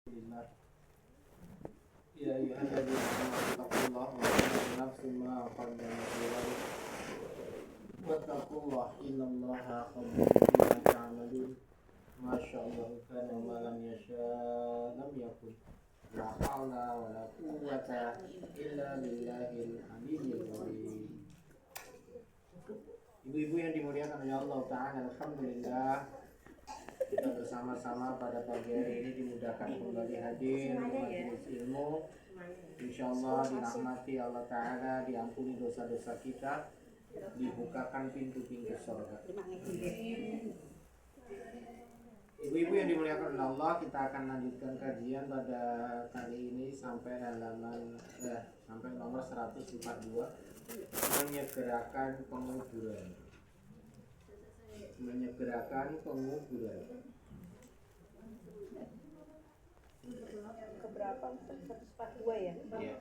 Alhamdulillah. Ya ayyuhalladzina amanu taqullaha wa kullu nafsin ma qaddamat lighad. Wattaqullaha innallaha khabirum bima ta'malun. Masyaallah kana ma lam yasha lam yakun. La haula wa la quwwata illa billahil aliyyil azim. Ibu-ibu yang dimuliakan oleh Allah Ta'ala, alhamdulillah kita bersama-sama pada pagi hari ini dimudahkan kembali hadir di majelis ilmu. Insyaallah dirahmati Allah Ta'ala, diampuni dosa-dosa kita, dibukakan pintu-pintu surga. Ibu-ibu yang dimuliakan oleh Allah, kita akan lanjutkan kajian pada kali ini sampai sampai nomor 142, menyegerakan penguburan. Keberapa? 142 ya? Iya.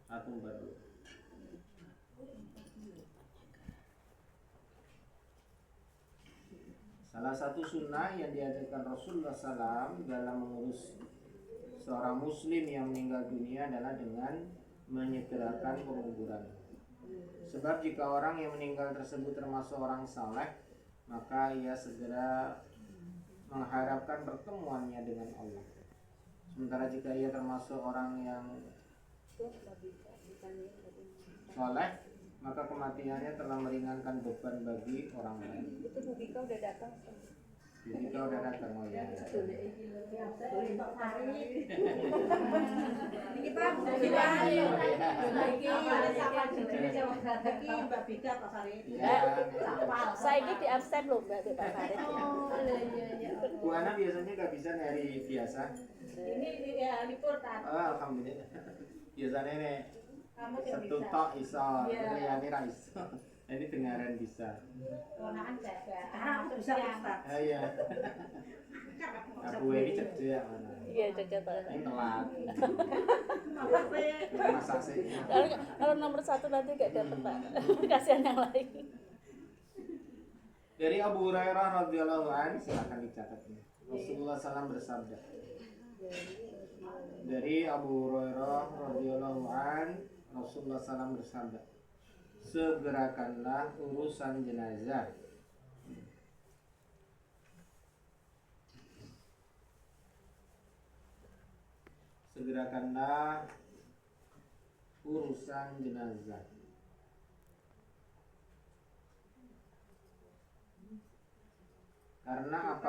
142. Salah satu sunnah yang diajarkan Rasulullah SAW dalam mengurus seorang muslim yang meninggal dunia adalah dengan menyegerakan penguburan. Sebab jika orang yang meninggal tersebut termasuk orang saleh, maka ia segera mengharapkan pertemuannya dengan Allah. Sementara jika ia termasuk orang yang saleh, maka kematiannya telah meringankan beban bagi orang lain. Itu Bu Bika udah datang. Bu Bika udah datang, oh ya. Saya ini di absen loh Mbak Pak Farid. Bu Ana biasanya nggak bisa nyari biasa. Ini ya liputan. Alhamdulillah. Biasanya nih setutok iso, liyane ra iso. Ini dengaran bisa. Kewenangan jaga. Bisa Ustaz. Iya. Aku ini cedek mana? Iya cocok. Ini telat. Masak sih. Kalau nomor 1 nanti gak dapet Pak. Kasihan yang lain. Dari Abu Hurairah radhiyallahu anhu, silakan dicatat ini. Rasulullah SAW bersabda. Dari Abu Hurairah radhiyallahu anhu, Rasulullah SAW bersabda, segerakanlah urusan jenazah. Segerakanlah urusan jenazah. Karena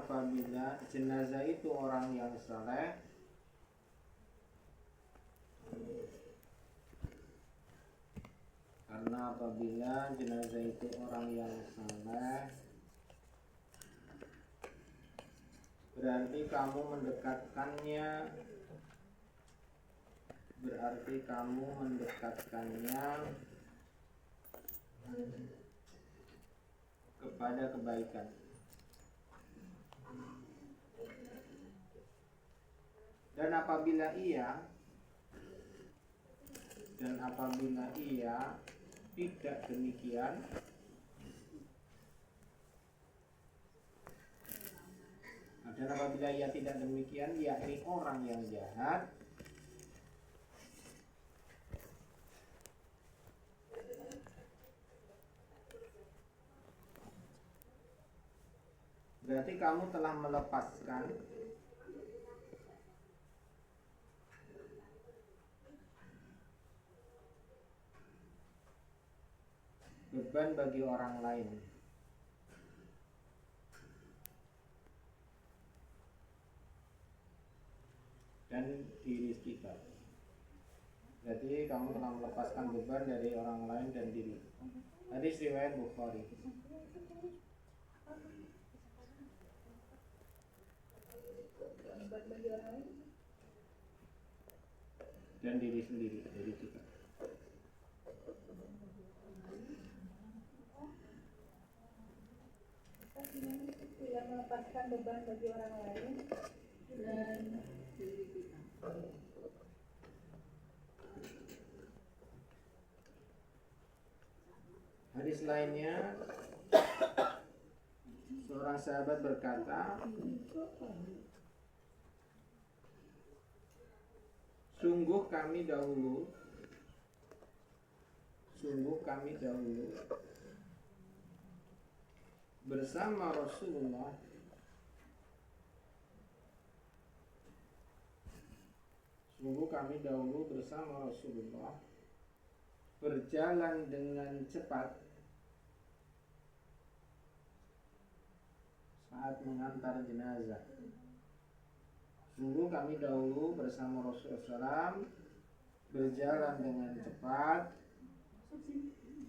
apabila jenazah itu orang yang saleh, berarti kamu mendekatkannya kepada kebaikan. Dan apabila ia tidak demikian, yakni orang yang jahat, berarti kamu telah melepaskan beban bagi orang lain dan diri kita. Berarti kamu telah melepaskan beban dari orang lain dan diri. Hadis riwayat Bukhari. Dan diri sendiri, dari kita. Tidak melepaskan beban bagi orang lain dan diri kita. hadis lainnya seorang sahabat berkata, sungguh kami dahulu bersama Rasulullah berjalan dengan cepat saat mengantar jenazah. Sungguh kami dahulu bersama Rasulullah SAW berjalan dengan cepat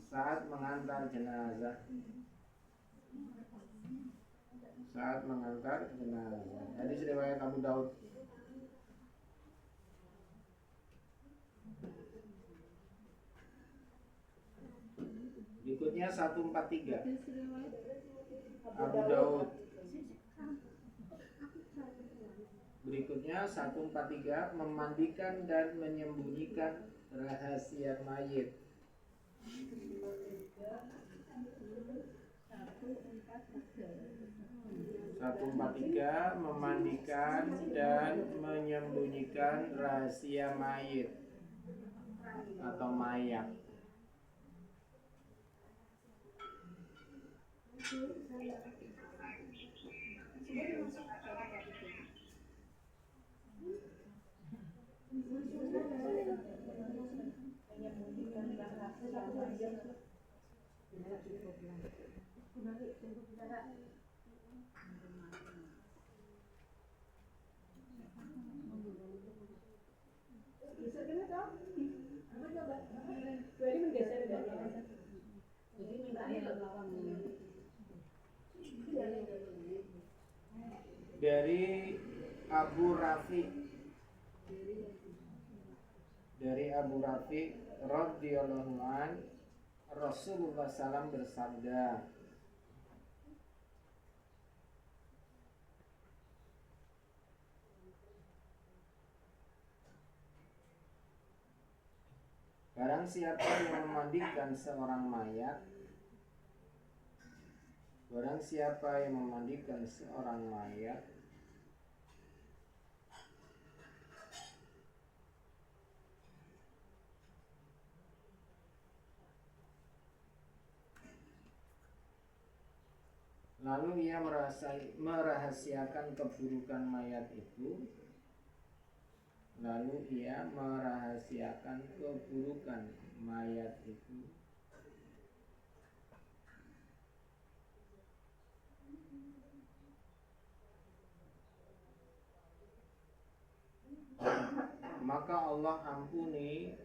saat mengantar jenazah. Hadis riwayat Abu Daud. Berikutnya 143 Abu Daud. Berikutnya 143 memandikan dan menyembunyikan rahasia mayit. 143 memandikan dan menyembunyikan rahasia mayit atau mayat. Dari Abu Rafi radhiyallahu an, Rasulullah SAW bersabda, barang siapa yang memandikan seorang mayat, lalu ia merahasiakan keburukan mayat itu, maka Allah ampuni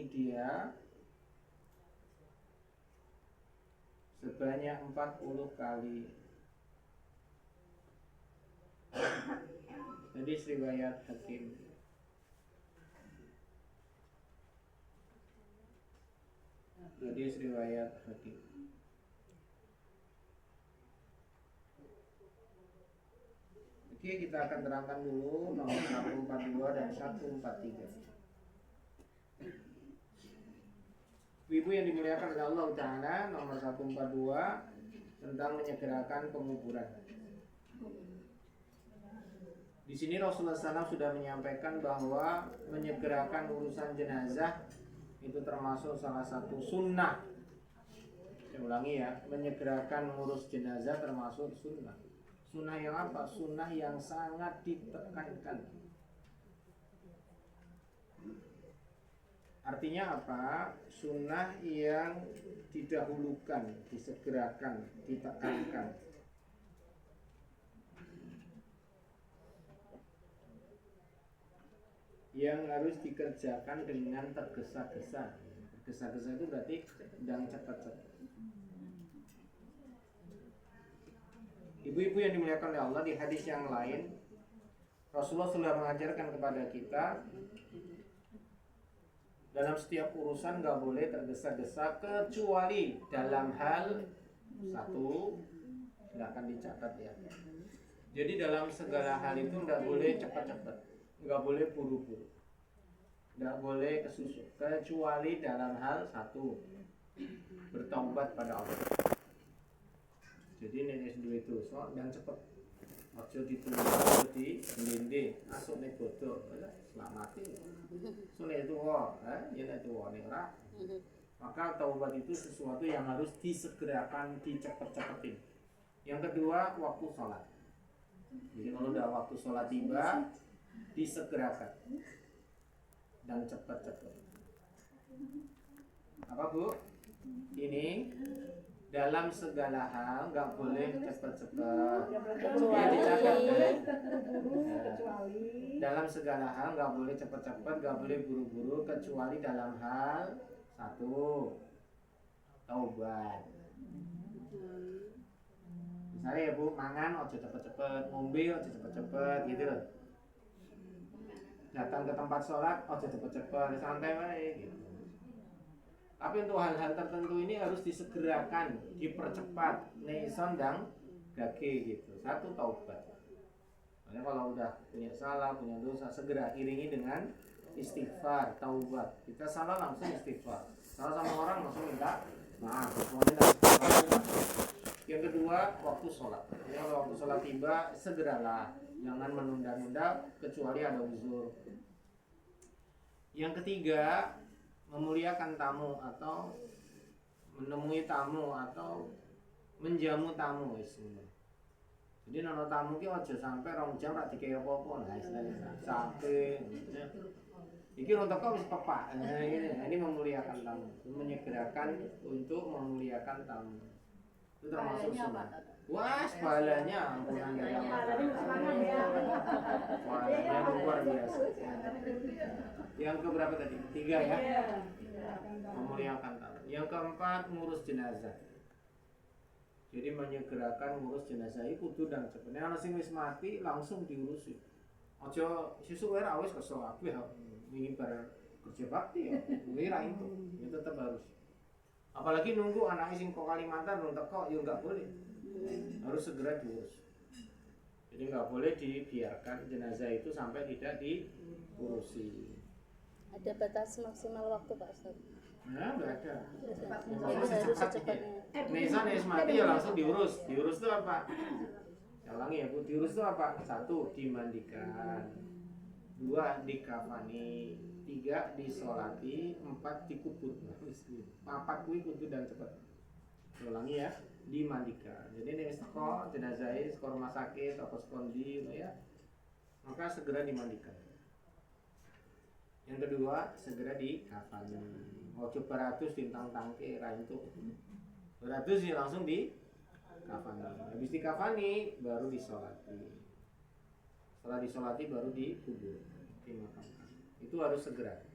dia sebanyak 40 kali. Hadis riwayat Hakim. Oke, kita akan terangkan dulu nomor 142 dan 143. Ibu yang dimuliakan oleh Allah Ta'ala, nomor 142 tentang menyegerakan penguburan. Di sini Rasulullah SAW sudah menyampaikan bahwa menyegerakan urusan jenazah itu termasuk salah satu sunnah. Saya ulangi ya, menyegerakan ngurus jenazah termasuk sunnah. Sunnah yang apa? Sunnah yang sangat ditekankan. Artinya apa? Sunnah yang didahulukan, disegerakan, ditekankan. Yang harus dikerjakan dengan tergesa-gesa. Tergesa-gesa itu berarti sedang cepat-cepat. Ibu-ibu yang dimuliakan oleh Allah, di hadis yang lain Rasulullah sudah mengajarkan kepada kita dalam setiap urusan gak boleh tergesa-gesa kecuali dalam hal satu, silahkan dicatat ya. Jadi dalam segala hal itu gak boleh cepat-cepat, gak boleh buru-buru. tidak boleh kesusu kecuali dalam hal satu, bertaubat pada Allah. Jadi nenek duwe dosa dan cepet ojo ditunda, ojo dilinde, asuk nek bodoh, selamati. Sune tuwa, ya nek tuwa nek ora. Maka taubat itu sesuatu yang harus disegerakan, dicepet-cepetin. Yang kedua, waktu sholat. Jadi kalau udah waktu sholat tiba, disegerakan dan cepat-cepat. Apa Bu? Ini dalam segala hal nggak boleh cepat-cepat. Ya, dicatat deh. Dalam segala hal nggak boleh cepat-cepat, nggak boleh buru-buru kecuali dalam hal satu, taubat. Misalnya ya Bu, mangan ojo cepet-cepet, ngombe ojo cepet-cepet gitu loh. Datang ke tempat sholat ojo cepet-cepet, santai wae gitu. Tapi untuk hal-hal tertentu ini harus disegerakan, dipercepat, neison dan gage gitu. Satu, taubat. Makanya kalau udah punya salah, punya dosa, segera iringi dengan istighfar, taubat. Kita salah langsung istighfar. Salah sama orang langsung minta maaf. Yang kedua, waktu sholat. Jadi kalau waktu sholat tiba, segeralah. Jangan menunda-nunda kecuali ada uzur. Yang ketiga, memuliakan tamu atau menemui tamu atau menjamu tamu. Jadi nono tamu ki aja sampai 2 jam ra dikaya apa-apa. Nah, istilahnya sampai iki untuk kau wis pepak. Nah, ini memuliakan tamu, menyegerakan untuk memuliakan tamu. Itu termasuk sunnah. Wah, balanya ampunan dari Allah. Balanya luar biasa. Yang keberapa tadi? 3 ya. Memuliakan tamu. Yang keempat, ngurus jenazah. Jadi menyegerakan ngurus jenazah itu kudu dan cepet. Nek ana sing wis mati langsung diurusi. Aja sesuk wae ra wis kesel kabeh wingi bar kerja bakti ya. Kuwi ra itu. Ya tetep harus. Apalagi nunggu anaknya sing kok Kalimantan belum teko ya enggak boleh. Harus segera diurus. Jadi enggak boleh dibiarkan jenazah itu sampai tidak diurusi. Ada batas maksimal waktu Pak Ustaz? Nah, enggak ada. Harus secepatnya. Nisan mati ya langsung diurus. Diurus itu apa? Saya ulangi ya Bu, diurus itu apa? 1, dimandikan. 2, dikafani. 3, disolati. 4, dikubur. 4 kuwi kudu dan cepet. Saya ulangi ya, dimandikan. Jadi nek teko jenazah ke rumah sakit atau sekondi ya. Maka segera dimandikan. Yang kedua, segera dikafani. Ojo beratus tintang tangke ra entuk. Beratus ya langsung dikafani. Habis dikafani baru disolati. Setelah disolati baru dikubur, dimakamkan. Itu harus segera.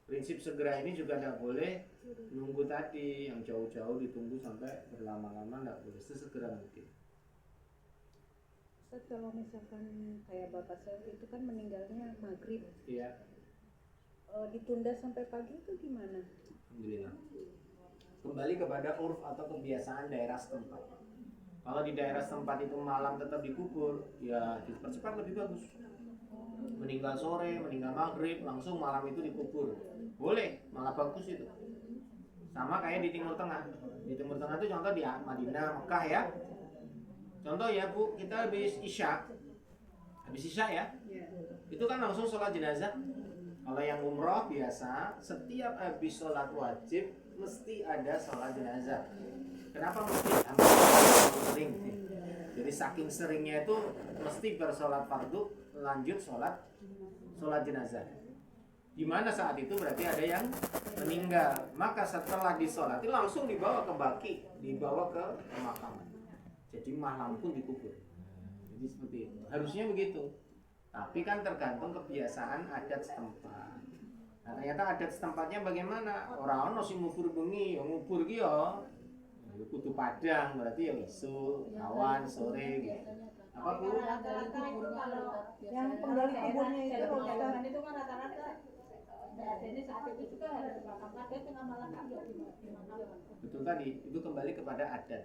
Prinsip segera ini juga tidak boleh nunggu tadi yang jauh-jauh ditunggu sampai berlama-lama, tidak boleh, sesegera mungkin. Ustaz, kalau misalkan kayak bapak saya itu kan meninggalnya maghrib, Iya. Ditunda sampai pagi itu gimana? Alhamdulillah. Kembali kepada urf atau kebiasaan daerah setempat. Kalau di daerah setempat itu malam tetap dikubur, ya dipercepat lebih bagus. Meninggal sore, meninggal maghrib, langsung malam itu dikubur. Boleh, malah bagus itu. Sama kayak di Timur Tengah. Di Timur Tengah itu contoh di Madinah, Mekah ya. Contoh ya Bu, kita habis Isya ya. Itu kan langsung sholat jenazah. Kalau yang umroh biasa, setiap habis sholat wajib mesti ada sholat jenazah. Kenapa mesti? Hampir sering. Jadi saking seringnya itu mesti bersolat fardu lanjut sholat jenazah. Di mana saat itu berarti ada yang meninggal. Maka setelah disolati langsung dibawa ke baki, dibawa ke pemakaman. Jadi malam pun dikubur. Jadi seperti itu. Harusnya begitu. Tapi kan tergantung kebiasaan adat setempat. Nah, ternyata adat setempatnya bagaimana? Orang ono sing ngubur bengi, ngubur ki ya kudu padang, berarti ya isu, awan, sore gitu. Apa Bu? Rata-rata itu kalau Yang penggali kuburnya itu daerah itu kan rata-rata ini saat itu juga harus dimakamkan dan tengah malam kan juga dimakamkan. Betul tadi, itu kembali kepada adat,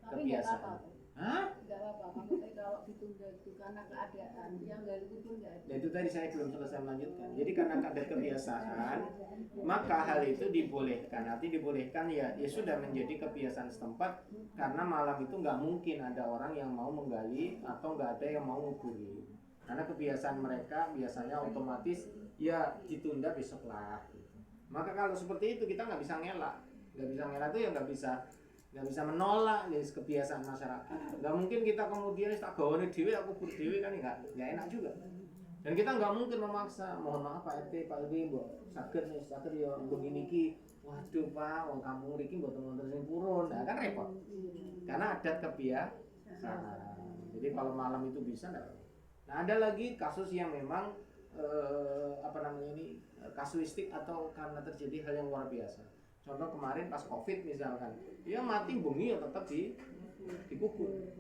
kebiasaan. Hah? Enggak apa-apa, maksudnya kalau ditunda itu karena keadaan yang dari kubur enggak ada. Nah, itu tadi saya belum selesai melanjutkan. Jadi karena ada kebiasaan, maka hal itu dibolehkan. Arti dibolehkan ya sudah menjadi kebiasaan setempat karena malam itu nggak mungkin ada orang yang mau menggali atau nggak ada yang mau nguburi. Karena kebiasaan mereka biasanya otomatis ya ditunda besok lah. Maka kalau seperti itu kita nggak bisa ngelak. Nggak bisa ngelak itu ya nggak bisa menolak nih kebiasaan masyarakat. Nggak mungkin kita kemudian tak gawane dhewe aku kubur dhewe kan nggak enak juga. Dan kita nggak mungkin memaksa. Mohon maaf Pak RT, Pak RW, mbok saged ya begini ki. Waduh Pak, wong kampung mriki mboten wonten sing purun. Nah, kan repot. Karena adat kebiasaan. Jadi kalau malam itu bisa enggak. Nah, ada lagi kasus yang memang kasuistik atau karena terjadi hal yang luar biasa. Contoh kemarin pas Covid misalkan, dia mati bengi ya tetap dikubur.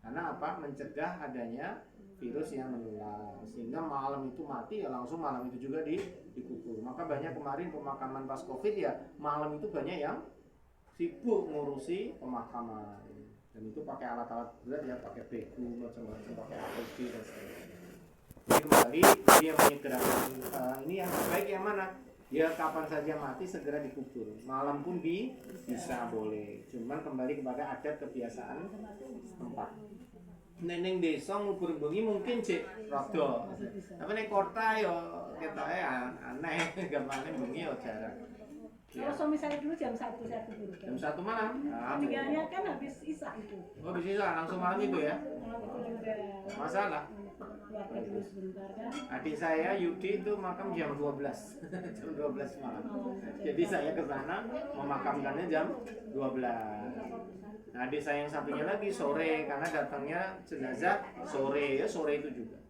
Karena apa? Mencegah adanya virus yang menular. Sehingga malam itu mati ya langsung malam itu juga dikubur. Maka banyak kemarin pemakaman pas Covid ya malam itu banyak yang sibuk ngurusi pemakaman. Dan itu pakai alat-alat berat ya, pakai beku macam-macam, pakai APD dan sebagainya. Jadi kembali dia menyegerakan ini yang terbaik yang mana? Ya kapan saja mati segera dikubur. Malam pun bisa boleh. Cuman kembali kepada adat kebiasaan setempat. Neng desa ngubur bengi mungkin cek rada. Tapi ning kota ya ketoke aneh, gampane bengi ya jarang. Kalau suami saya dulu jam 1 saya kubur. Jam 1 malam. Meninggalnya kan habis isya itu. Oh, habis isya langsung malam itu ya. Masalah. Keluarga dulu sebentar kan. Adik saya Yudi itu makam jam 12. Jam 12 malam. Jadi saya ke sana memakamkannya jam 12. Nah, adik saya yang satunya lagi sore karena datangnya jenazah sore ya, sore itu juga.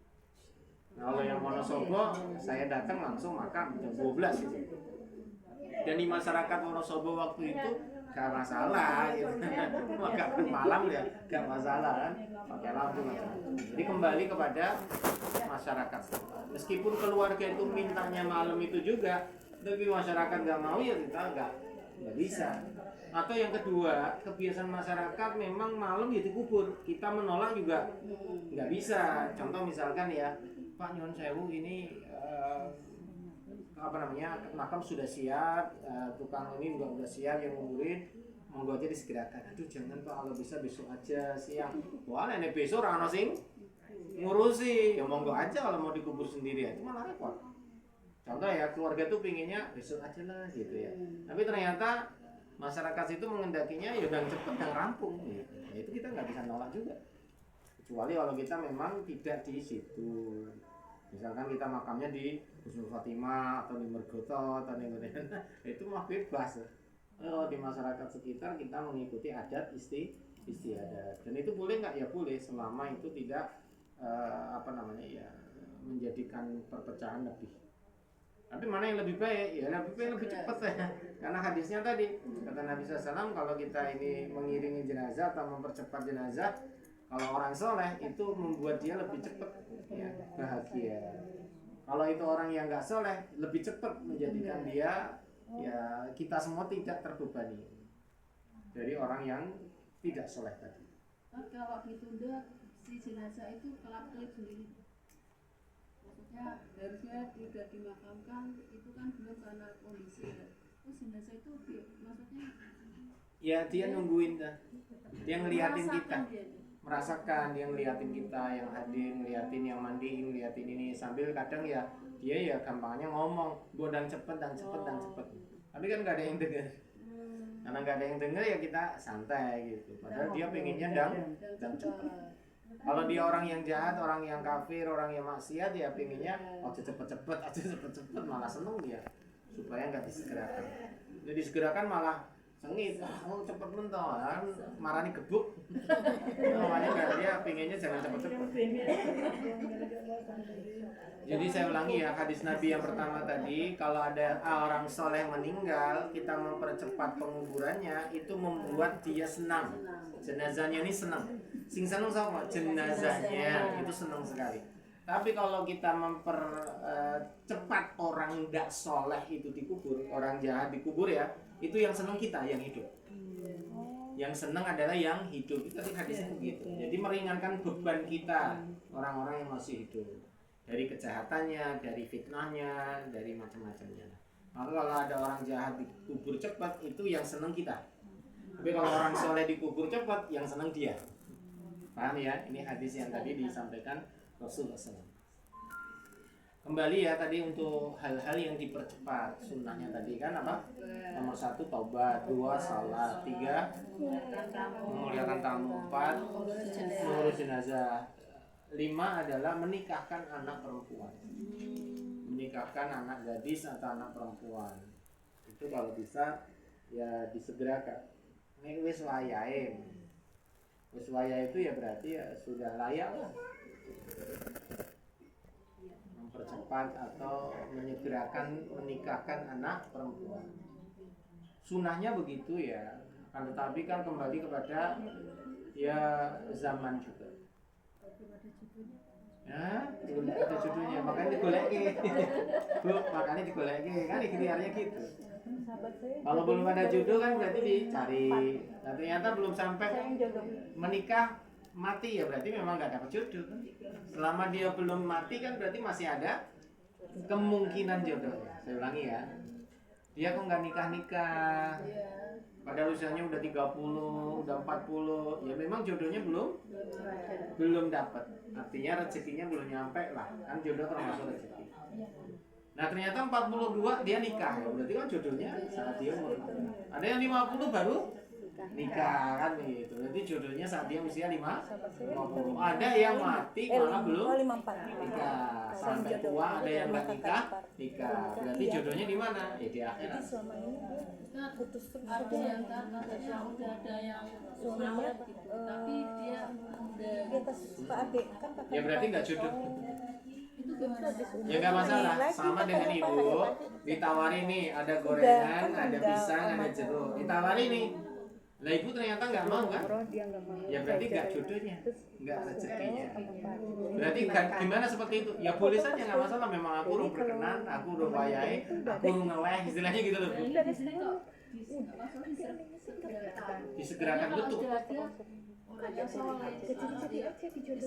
Nah, kalau yang Wonosobo saya datang langsung makam jam 12 itu. Dan di masyarakat Wonosobo waktu itu gak masalah gitu. Makam malam ya gak masalah kan, pakai lampu macam-macam. Jadi kembali kepada masyarakat. Meskipun keluarga itu mintanya malam itu juga, tapi masyarakat gak mau ya kita gak bisa. Atau yang kedua, kebiasaan masyarakat memang malam ya dikubur. Kita menolak juga nggak bisa. Contoh misalkan ya, Pak Nyon Sewu ini makam sudah siap, tukang ini juga udah siap yang nguburin, monggo aja disegerakan. Aduh jangan Pak, kalau bisa besok aja siang. Wah nenek besok rano sing ngurusi, ya monggo aja kalau mau dikubur sendiri itu malah repot. Contoh ya keluarga tuh pinginnya besok aja lah gitu ya. Tapi ternyata masyarakat itu mengendakinya ya dan cepet dan rampung gitu. Ya itu kita nggak bisa nolak juga. Kecuali kalau kita memang tidak di situ. Misalkan kita makamnya di Husnul Fatimah atau di Mergoto atau di mana, itu mah bebas. Di masyarakat sekitar kita mengikuti adat istiadat. Dan itu boleh nggak? Ya boleh selama itu tidak menjadikan perpecahan lebih. Tapi mana yang lebih baik? Ya lebih cepat ya. Karena hadisnya tadi kata Nabi SAW kalau kita ini mengiringi jenazah atau mempercepat jenazah, kalau orang soleh itu membuat dia lebih cepat ya, bahagia. Kalau itu orang yang nggak soleh lebih cepat menjadikan dia ya kita semua tidak terbebani dari orang yang tidak soleh tadi. Kalau ditunda si jenazah itu kelap-kelip sendiri. Maksudnya harusnya tidak dimakamkan itu kan belum karena kondisi ya. Terus jenazah itu maksudnya ya dia nungguin dah. Dia ngeliatin kita. Merasakan dia ngeliatin kita yang hadir, ngeliatin yang mandi, ngeliatin ini sambil kadang ya dia ya gampangnya ngomong dan cepet. Tapi kan nggak ada yang dengar. Karena nggak ada yang dengar ya kita santai gitu. Padahal dia pengennya dan cepet. Kalau dia orang yang jahat, orang yang kafir, orang yang maksiat ya pengennya cepet malah seneng dia supaya nggak disegerakan. Jadi disegerakan malah sengit, cepet mentok, marani gebuk. Namanya nggak dia pengennya jangan cepet. Jadi saya ulangi ya hadis Nabi yang pertama tadi, kalau ada orang soleh meninggal, kita mempercepat penguburannya itu membuat dia senang. Jenazahnya ini senang. Sing senang sama jenazahnya itu senang sekali. Tapi kalau kita mempercepat orang tidak soleh itu dikubur, orang jahat dikubur ya, itu yang senang kita yang hidup. Yang senang adalah yang hidup. Itu tadi hadisnya begitu. Jadi meringankan beban kita orang-orang yang masih hidup dari kejahatannya, dari fitnahnya, dari macam-macamnya. Maka kalau ada orang jahat dikubur cepat, itu yang senang kita. Tapi kalau orang soleh dikubur cepat, yang senang dia. Paham ya? Ini hadis yang tadi disampaikan Rasulullah SAW. Kembali ya tadi untuk hal-hal yang dipercepat sunnahnya tadi kan apa? Nomor 1 taubat, 2 salat, 3 memuliakan tamu, 4 mengurus jenazah, 5 adalah menikahkan anak perempuan, menikahkan anak gadis atau anak perempuan. Itu kalau bisa ya disegerakan. Ini wis wayahe. Wis wayahe itu ya berarti ya sudah layak lah. Mempercepat atau menyegerakan menikahkan anak perempuan. Sunnahnya begitu ya. Akan tetapi kan kembali kepada ya zaman juga. Ya, belum ada judulnya, makanya digoleki. Bu, makanya digoleki kan ikhtiarnya gitu. Kalau belum ada judul kan berarti dicari. Nah, ternyata belum sampai menikah mati ya berarti memang nggak dapat jodoh. Selama dia belum mati kan berarti masih ada kemungkinan jodoh. Saya ulangi ya. Dia kok nggak nikah-nikah. Padahal usianya udah 30, udah 40, ya memang jodohnya belum dapat. Artinya rezekinya belum nyampe lah. Kan jodoh termasuk rezeki. Nah, ternyata 42 dia nikah. Ya berarti kan jodohnya saat dia umur. Ada yang 50 baru nikah kan gitu. Jadi jodohnya saat dia usia 50. Ada yang mati malah belum nikah. Sampai tua ada yang nggak nikah. Berarti jodohnya di mana? Ya di akhirat. Selama ini dia putus terus. Ada yang katanya udah ada yang suaminya gitu, tapi dia udah Di atas Pak Ade kan kakak. Ya berarti nggak jodoh. itu gimana? Ya nggak masalah. Sama dengan ibu ditawari nih ada gorengan, ada pisang, ada jeruk. Ditawari nih. Lah ibu ternyata nggak mau kan? Ya berarti nggak jodohnya, nggak rezekinya. Berarti gimana seperti itu? Ya boleh saja nggak masalah. Memang aku udah berkenan, aku udah wayahe, aku ngeleh istilahnya gitu loh. Disegerakan betul. Orang yang soleh,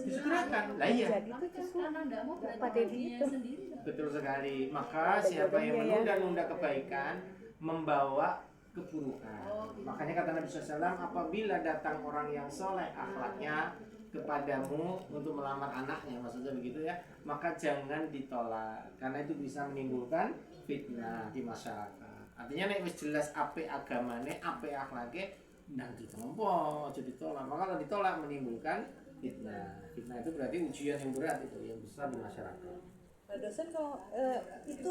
Disegerakan. Lah iya. karena nggak mau berarti dirinya sendiri. Betul sekali. Maka siapa yang menunda-nunda kebaikan membawa keburukan. Makanya kata Nabi SAW, apabila datang orang yang soleh akhlaknya kepadamu untuk melamar anaknya, maksudnya begitu ya, maka jangan ditolak karena itu bisa menimbulkan fitnah di masyarakat. Artinya nek wis jelas apik agamane, apik akhlake, nang ditompo, aja ditolak. Maka kalau ditolak menimbulkan fitnah. Fitnah itu berarti ujian yang berat itu, yang besar di masyarakat. Nah, dosen kalau itu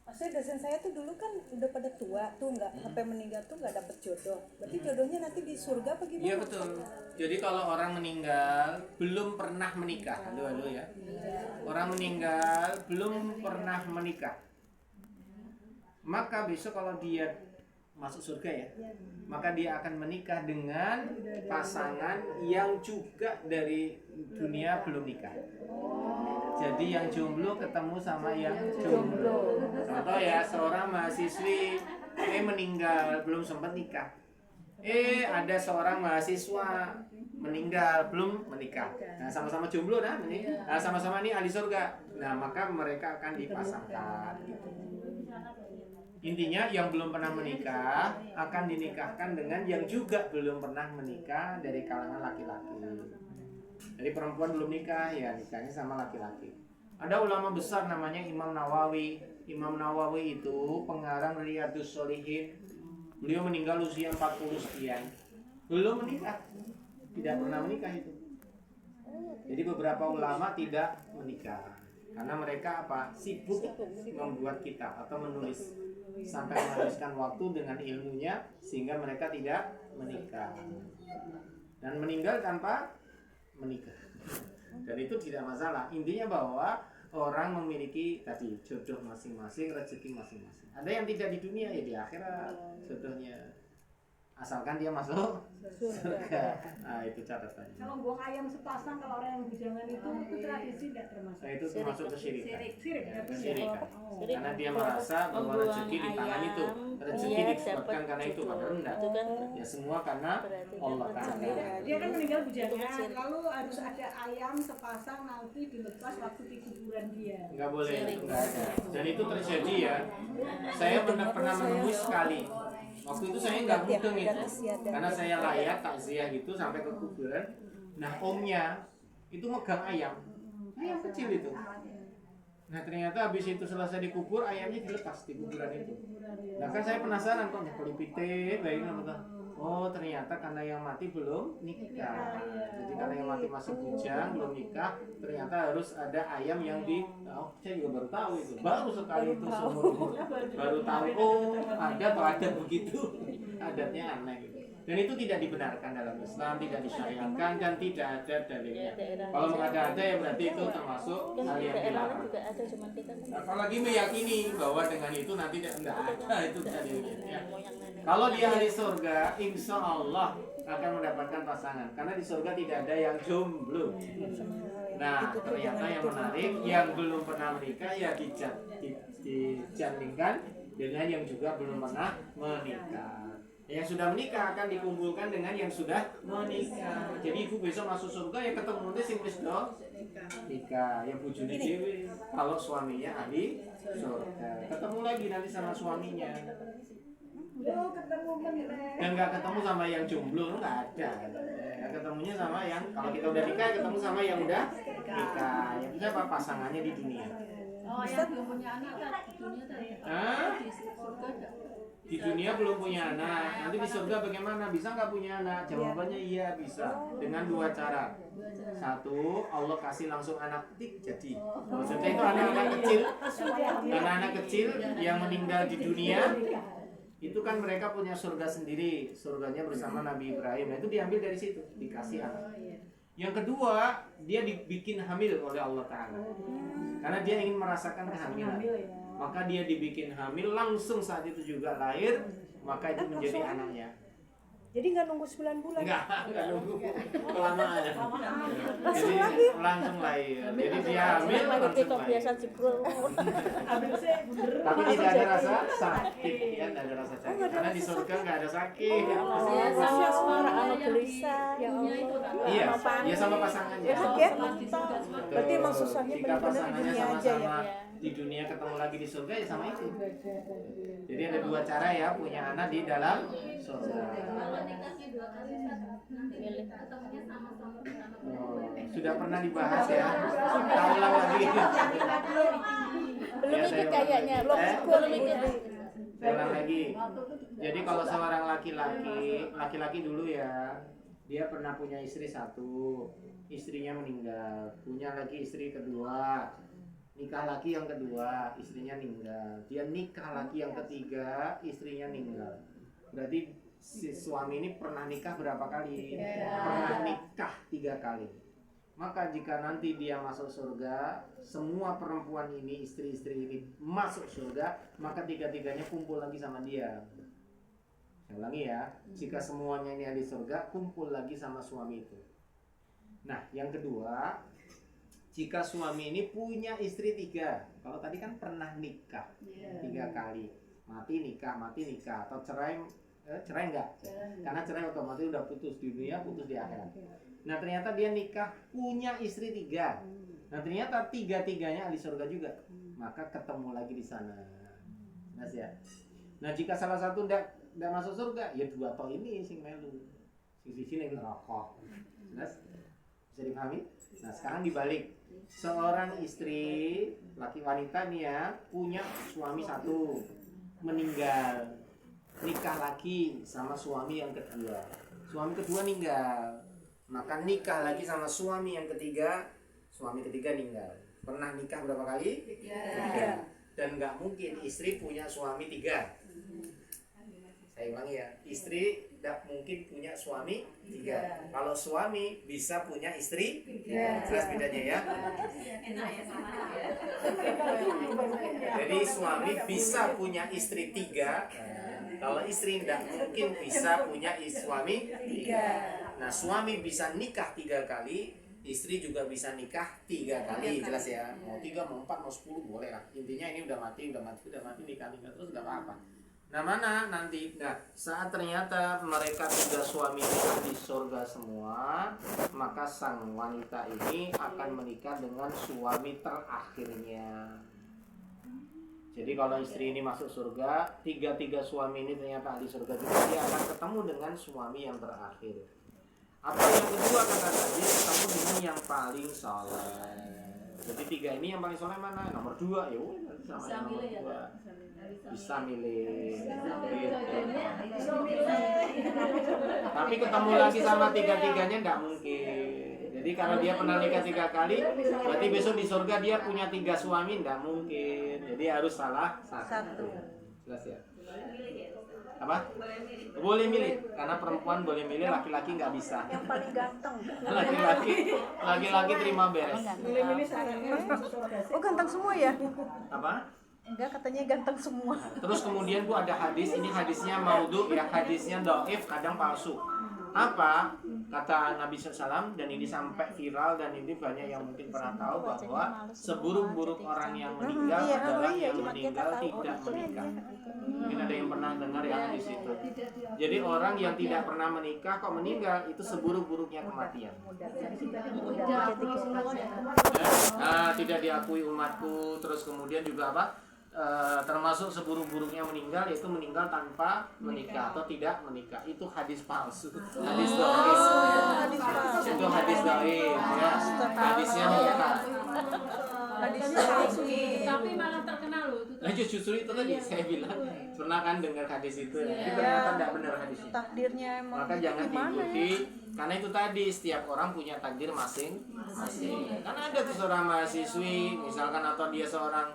maksudnya dosen saya tuh dulu kan udah pada tua tuh nggak sampai meninggal tuh nggak dapet jodoh. Berarti jodohnya nanti di surga apa gimana? Iya betul. Jadi kalau orang meninggal belum pernah menikah, halo ya. Orang meninggal belum pernah menikah, maka besok kalau dia masuk surga ya, maka dia akan menikah dengan pasangan yang juga dari dunia belum nikah. Jadi yang jomblo ketemu sama yang jomblo. Contoh ya, seorang mahasiswi meninggal belum sempat nikah. Ada seorang mahasiswa meninggal belum menikah. Nah, sama-sama jomblo nah, sama-sama ini ahli surga. Nah, maka mereka akan dipasangkan gitu. Intinya yang belum pernah menikah akan dinikahkan dengan yang juga belum pernah menikah dari kalangan laki-laki. Jadi perempuan belum nikah ya nikahnya sama laki-laki. Ada ulama besar namanya Imam Nawawi. Imam Nawawi itu pengarang Riyadhus Shalihin. Beliau meninggal usia 40 sekian. Belum menikah. Tidak pernah menikah itu. Jadi beberapa ulama tidak menikah. Karena mereka apa? Sibuk membuat kitab atau menulis. Sampai menghabiskan waktu dengan ilmunya sehingga mereka tidak menikah. Dan meninggal tanpa menikah. Dan itu tidak masalah. Intinya bahwa orang memiliki tadi jodoh masing-masing, rezeki masing-masing. Ada yang tidak di dunia ya di akhirat jodohnya. Asalkan dia masuk surga. Nah, itu catatannya. Kalau buang ayam sepasang kalau orang yang bujangan itu tradisi tidak termasuk. Nah, itu termasuk kesyirikan. Sirik ya. Kesyirikan. Karena dia merasa bahwa rezeki di tangan itu. rezeki Iya, disebabkan dapat karena itu, jodoh. padahal enggak. Itu kan Ya semua karena berarti Allah dapat Ta'ala. Ya, dia kan meninggal bujangnya, kecil. lalu harus ada ayam sepasang nanti dilepas waktu di kuburan dia. Nggak boleh, itu nggak ada. Dan itu terjadi ya. Saya pernah menemui sekali. Waktu itu saya nggak mudeng itu, karena saya layak takziah gitu sampai ke kuburan. Nah omnya itu megang ayam kecil itu. Nah ternyata habis itu selesai dikubur, ayamnya dilepas di kuburan itu. Nah kan saya penasaran kok nyakoli pite, bayangin apa tuh? Oh ternyata karena yang mati belum nikah. Jadi karena yang mati masih bujang, belum nikah, ternyata harus ada ayam yang di. Oh, saya juga baru tahu itu. Baru sekali itu seumur umur. Baru tahu. Oh ada atau ada begitu. Adatnya aneh gitu. Dan itu tidak dibenarkan dalam Islam, tidak disyariatkan dan tidak ada dalilnya. Kalau mengada-ada ya berarti itu termasuk hal yang dilarang. juga ada, cuman kita kan Apalagi meyakini bahwa dengan itu nanti tidak ada itu dalilnya. moyang nenek. Kalau dia ahli surga, insya Allah akan mendapatkan pasangan. Karena di surga tidak ada yang jomblo. Nah, ternyata yang menarik, yang belum pernah menikah ya dijaminkan dengan yang juga belum pernah menikah. Yang sudah menikah akan dikumpulkan dengan yang sudah menikah. Jadi ibu besok masuk surga ya ketemu nanti sing wis do nikah, ya bojone dhewe. Kalau suaminya ahli surga, ketemu lagi nanti sama suaminya. Dan nggak ketemu sama yang jomblo, nggak ada. Ya, ketemunya sama yang kalau kita udah nikah ketemu sama yang udah nikah. Yang bisa apa pasangannya di dunia. Oh, yang belum punya anak kan di dunia tadi. Hah? Di surga ada. Di dunia belum punya anak, nanti di surga bagaimana? Bisa nggak punya anak? Jawabannya iya bisa. Dengan dua cara. Satu, Allah kasih langsung anak jadi. Maksudnya itu anak-anak kecil, anak-anak kecil yang meninggal di dunia. Itu kan mereka punya surga sendiri, surganya bersama Nabi Ibrahim. Nah, itu diambil dari situ, dikasih anak. Yang kedua, dia dibikin hamil oleh Allah Ta'ala. Karena dia ingin merasakan kehamilan. Maka dia dibikin hamil, langsung saat itu juga lahir, maka itu menjadi anaknya. Jadi nggak nunggu 9 bulan. Enggak nunggu kelamaan. Jadi langsung lahir. Jadi dia hamil langsung lahir. biasa jebrol. Tapi tidak ada rasa sakit, ya, tidak ada rasa sakit. Karena di surga nggak ada sakit. Sama suara anu gelisah. Ya Allah. Iya, ya sama pasangannya. Ya, Betul. berarti emang susahnya Jika benar-benar di pasangannya dunia aja ya. sama-sama di dunia ketemu lagi di surga ya sama itu. Jadi ada dua cara ya punya anak di dalam surga. Oh, sudah pernah dibahas ya. Tahu lagi. Belum Ya, ikut saya kayaknya, belum Eh? ikut. Saya ulang lagi. Jadi kalau seorang laki-laki dulu ya, dia pernah punya istri satu, istrinya meninggal, punya lagi istri kedua, nikah lagi yang kedua, istrinya meninggal, dia nikah lagi yang ketiga, istrinya meninggal. Berarti si suami ini pernah nikah berapa kali? Pernah nikah 3 kali. Maka jika nanti dia masuk surga, semua perempuan ini, istri-istri ini masuk surga, maka 3-tiganya kumpul lagi sama dia. Saya ulangi ya, jika semuanya ini ahli surga, kumpul lagi sama suami itu. Nah, yang kedua, jika suami ini punya istri 3, kalau tadi kan pernah nikah 3 kali, mati nikah, atau cerai enggak? Karena cerai otomatis udah putus di dunia, putus di akhirat. Nah ternyata dia nikah punya istri 3. Nah ternyata 3-tiganya ahli surga juga. Maka ketemu lagi di sana. Mas ya. Nah jika salah satu ndak masuk surga, ya 2 toh ini sing melu. Sing sini neraka. Mas bisa dipahami? Nah sekarang dibalik. Seorang istri laki wanita nih ya punya suami 1, meninggal, nikah lagi sama suami yang kedua. Suami kedua meninggal. Maka nikah lagi sama suami yang ketiga, suami ketiga meninggal. Pernah nikah berapa kali? 3. Dan nggak mungkin istri punya suami 3. Saya ulangi ya, istri tidak mungkin punya suami 3. Kalau suami bisa punya istri 3. Jelas bedanya ya. Jadi suami bisa punya istri 3. Kalau istri tidak mungkin bisa punya suami 3. Nah suami bisa nikah 3 kali, istri juga bisa nikah 3 kali, jelas ya. Mau 3, mau 4, mau 10 boleh lah. Intinya ini udah mati nikah terus nggak apa-apa. Nah mana nanti, nah saat ternyata mereka 3 suami ini di surga semua, maka sang wanita ini akan menikah dengan suami terakhirnya. Jadi kalau istri ini masuk surga, 3 suami ini ternyata di surga juga, dia akan ketemu dengan suami yang terakhir. Atau yang kedua kata tadi, ketemu dengan yang paling soleh. Jadi 3 ini yang paling soleh mana? Nomor 2 ya udah sama yang nomor 2. Bisa milih. Tapi ketemu lagi sama 3-3-nya nggak mungkin. Jadi kalau dia pernah nikah 3 kali, berarti besok di surga dia punya 3 suami, nggak mungkin. Jadi harus salah satu. Jelas ya? Apa? Boleh milih, karena perempuan boleh milih, laki-laki nggak bisa. Yang paling ganteng. Laki-laki terima beres. Milih-milih sayangnya masuk surga sih. Oh ganteng semua ya? Apa? Enggak, katanya ganteng semua. Terus kemudian Bu ada hadis, ini hadisnya maudhu ya, hadisnya dhaif, kadang palsu. Apa? Kata Nabi SAW, dan ini sampai viral dan ini banyak yang mungkin pernah tahu bahwa seburuk-buruk orang yang meninggal adalah yang meninggal tidak menikah. Mungkin ada yang pernah dengar ya di situ. Jadi orang yang tidak pernah menikah kok meninggal, itu seburuk-buruknya kematian. Nah, tidak diakui umatku, terus kemudian juga apa? Termasuk seburuk-buruknya meninggal yaitu meninggal tanpa menikah atau tidak menikah. Itu hadis palsu, hadis dhaif. Itu hadis dhaif ya. Hadisnya munkar. Tapi malah terkenal loh itu. Nah justru itu tadi saya bilang pernah kan dengar hadis itu, tapi ternyata tidak benar hadisnya. Takdirnya emang Maka jangan gimana diikuti, karena itu tadi setiap orang punya takdir masing-masing. Karena ada tuh seorang mahasiswi, misalkan atau dia seorang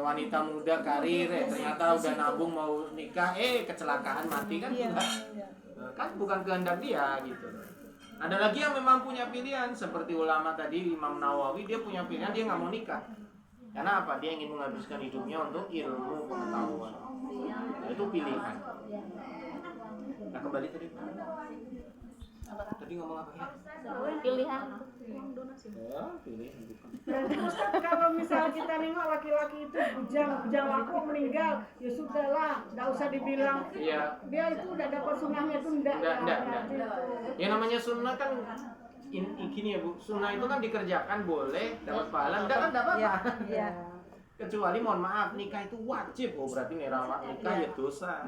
wanita muda karir, ternyata udah nabung mau nikah, kecelakaan mati kan enggak. Kan bukan kehendak dia gitu. Ada lagi yang memang punya pilihan, seperti ulama tadi Imam Nawawi, dia punya pilihan, dia nggak mau nikah. Karena apa? Dia ingin menghabiskan hidupnya untuk ilmu pengetahuan. Nah, itu pilihan. Nah kembali tadi. Tadi ngomong apa ya? Pilihan. Ya, pilihan bukan. Berarti Ustaz kalau misal kita nengok laki-laki itu bujang laku meninggal, ya sudahlah, enggak usah dibilang. Iya. Dia itu udah dapat sunnahnya itu enggak. Enggak. Ya namanya sunnah kan gini ya Bu, sunnah itu kan dikerjakan boleh, dapat pahala, enggak kan dapat apa-apa. Iya. Kecuali mohon maaf, nikah itu wajib. Oh berarti nikah ya dosa.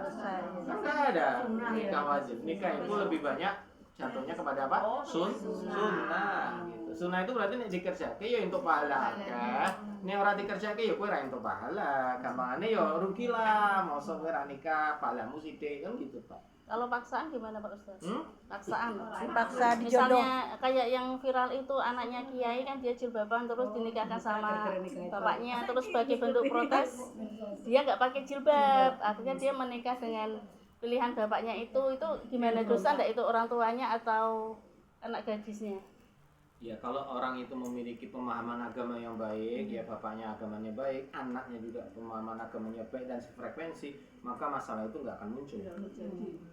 Kan enggak ada nikah wajib. Nikah itu lebih banyak jatuhnya kepada apa? Sunnah. Gitu. Sunnah itu berarti nek dikerjake ya untuk pahala. Nek ora dikerjake ya kowe ora entuk pahala. Gampangane ya rugi lah. Mosok kowe ora nikah, pahalamu sithik kan gitu, Pak. Kalau paksaan gimana Pak Ustaz? Paksaan. Dipaksa dijodoh. Misalnya kayak yang viral itu anaknya kiai kan dia jilbaban terus dinikahkan sama bapaknya, terus sebagai bentuk protes dia nggak pakai jilbab, akhirnya dia menikah dengan pilihan bapaknya itu gimana, dosa enggak itu orang tuanya atau anak gadisnya? Ya kalau orang itu memiliki pemahaman agama yang baik, ya bapaknya agamanya baik, anaknya juga pemahaman agamanya baik dan sefrekuensi, maka masalah itu nggak akan muncul.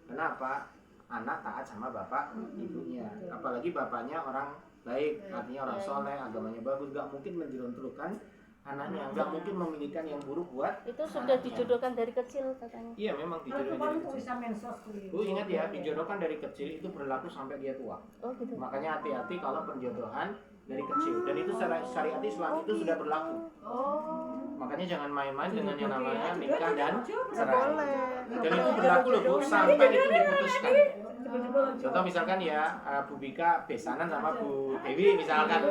Kenapa? Anak taat sama bapak ibunya, apalagi bapaknya orang baik, artinya orang soleh, agamanya bagus, nggak mungkin menjeruntulkan anaknya, nggak mungkin memilihkan yang buruk buat Itu sudah anaknya. dijodohkan dari kecil katanya. Iya memang dijodohkan dari kecil. bisa mensos tuh. Bu ingat ya, dijodohkan dari kecil itu berlaku sampai dia tua. Oh gitu. Makanya hati-hati kalau penjodohan dari kecil, dan itu syariat Islam itu sudah berlaku. Makanya jangan main-main dengan yang namanya nikah dan cerai. Dan itu berlaku loh Bu, sampai itu diputuskan. Contoh misalkan ya, Bu Bika besanan sama Bu Dewi misalkan.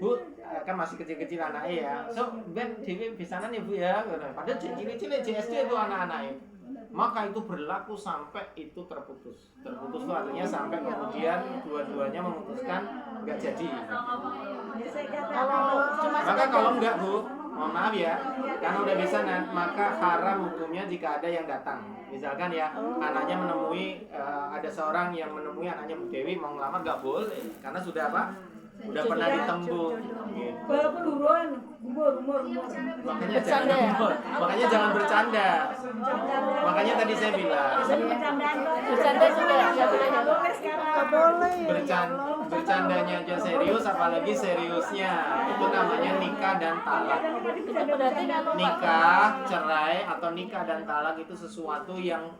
Bu, kan masih kecil-kecil anaknya ya. So, Ben Dewi besanan ya Bu ya. Padahal cilik-cilik JSD itu anak-anaknya. Maka itu berlaku sampai itu terputus. Terputus itu artinya sampai kemudian dua-duanya memutuskan nggak jadi. Maka kalau enggak Bu, mohon maaf ya, karena udah besanan, maka haram hukumnya jika ada yang datang. Misalkan ya, anaknya menemui, ada seorang yang menemui anaknya Bu Dewi mau ngelamar, nggak boleh, karena sudah apa? udah pernah ditembung gitu. Walaupun huruan, umur. Makanya Bercanda ya? makanya jangan bercanda. Makanya tadi saya bilang Bercanda juga nggak boleh ya? Nggak boleh ya. bercandanya aja serius, apalagi seriusnya itu namanya nikah dan talak. Itu berarti kalau Nikah, cerai atau nikah dan talak itu sesuatu yang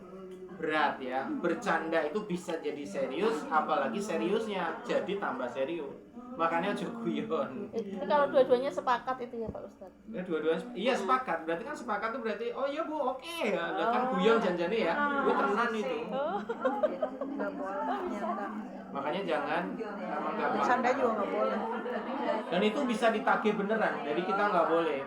berat ya. Bercanda itu bisa jadi serius, apalagi seriusnya jadi tambah serius. Makanya aja guyon. itu kalau dua-duanya sepakat itu ya Pak Ustadz. Ya dua-duanya iya sepakat. Berarti kan sepakat itu berarti oh iya Bu, oke ya. Kan guyon janjane ya. Gue tenan itu. Nggak boleh ternyata. Makanya jangan emang gampang. Bercanda juga nggak boleh. Dan itu bisa ditagih beneran. Jadi kita nggak boleh.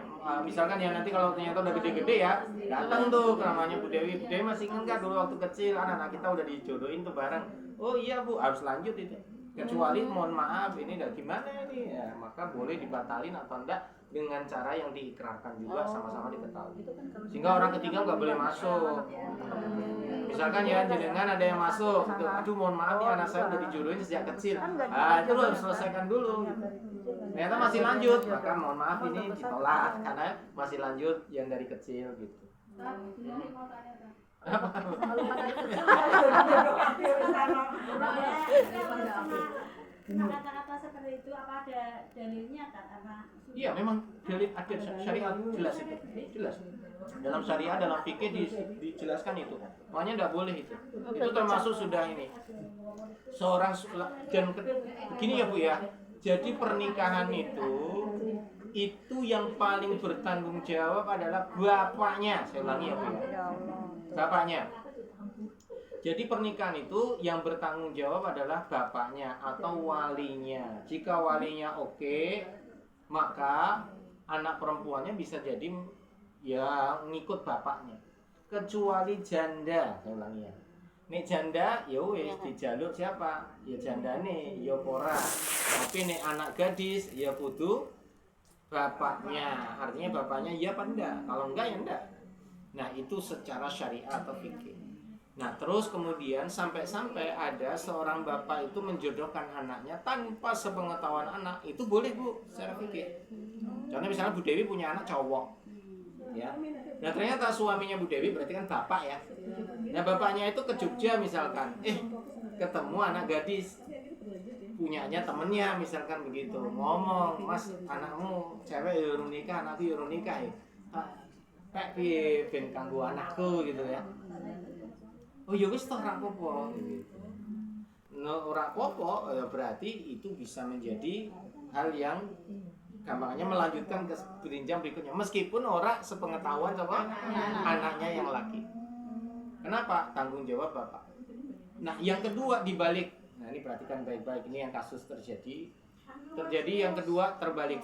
Misalkan ya nanti kalau ternyata udah gede-gede ya, datang tuh ke namanya Bu Dewi. Bu Dewi masih ingat nggak dulu waktu kecil anak-anak kita udah dijodohin tuh bareng. Oh iya Bu, harus lanjut itu. Kecuali mohon maaf ini udah gimana ini ya, maka boleh dibatalin atau enggak dengan cara yang diikrarkan juga sama-sama diketahui. Sehingga orang ketiga nggak boleh masuk. Misalkan ya jenengan ada yang masuk, tuh, aduh mohon maaf nih anak saya udah dijodohin sejak kecil. Itu lo harus selesaikan dulu. Ternyata masih lanjut, maka mohon maaf ini ditolak karena masih lanjut yang dari kecil gitu. Ini mau tanya Kak. Kata-kata seperti itu apa ada dalilnya kan? Apa? Iya, memang dalil ada syariat jelas itu. Jelas. Dalam syariat, dalam fikih dijelaskan itu. Makanya enggak boleh itu. Itu termasuk sudah ini. Seorang dan begini ya Bu ya. Jadi pernikahan itu yang paling bertanggung jawab adalah bapaknya. Saya ulangi ya Bu ya. Bapaknya. Jadi pernikahan itu yang bertanggung jawab adalah bapaknya atau walinya. Jika walinya oke, maka anak perempuannya bisa jadi ya ngikut bapaknya. Kecuali janda, saya ulangi ya. Nek janda ya wis dijaluk siapa? Ya jandane, ya ora. Tapi nek anak gadis ya kudu bapaknya. Artinya bapaknya ya apa enggak? Kalau enggak ya enggak. Nah, itu secara syariat atau fikih. Nah, terus kemudian sampai-sampai ada seorang bapak itu menjodohkan anaknya tanpa sepengetahuan anak. Itu boleh Bu, secara fikih. Contohnya misalnya Bu Dewi punya anak cowok. Ya. Nah, ternyata suaminya Bu Dewi berarti kan bapak ya. Nah, bapaknya itu ke Jogja misalkan. Ketemu anak gadis. Punyanya temennya misalkan begitu. Ngomong, "Mas, anakmu cewek ya urung nikah, anakku ya urung nikah ya." Pek piye ben kanggo anakku gitu ya. Oh ya wis toh ora apa-apa gitu. No ora apa-apa ya berarti itu bisa menjadi hal yang gampangnya melanjutkan ke jenjang berikutnya meskipun ora sepengetahuan sama anaknya yang laki. Kenapa? Tanggung jawab bapak. Nah, yang kedua dibalik. Nah, ini perhatikan baik-baik ini yang kasus terjadi yang kedua terbalik.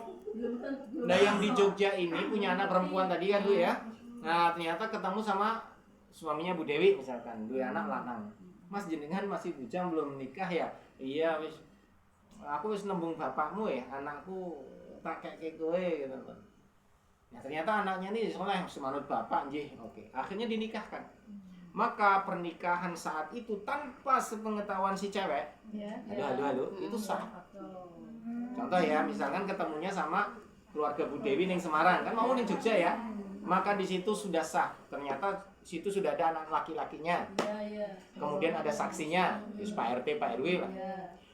Nah, yang di Jogja ini punya anak perempuan tadi kan Bu ya. Nah, ternyata ketemu sama suaminya Bu Dewi misalkan, dua anak lanang. Mas jenengan masih bujang belum nikah ya? Iya wis. Aku wis nembung bapakmu ya, anakku tak kayak kowe gitu. Nah, ternyata anaknya ini soleh semanut bapak nggih. Oke, akhirnya dinikahkan. Maka pernikahan saat itu tanpa sepengetahuan si cewek. Halo, itu sah. Contoh ya, misalkan ketemunya sama keluarga Bu Dewi ning Semarang, kan mau ning Jogja ya. Maka di situ sudah sah. Ternyata situ sudah ada anak laki-lakinya. Kemudian ada saksinya, Pak RT, Pak RW lah.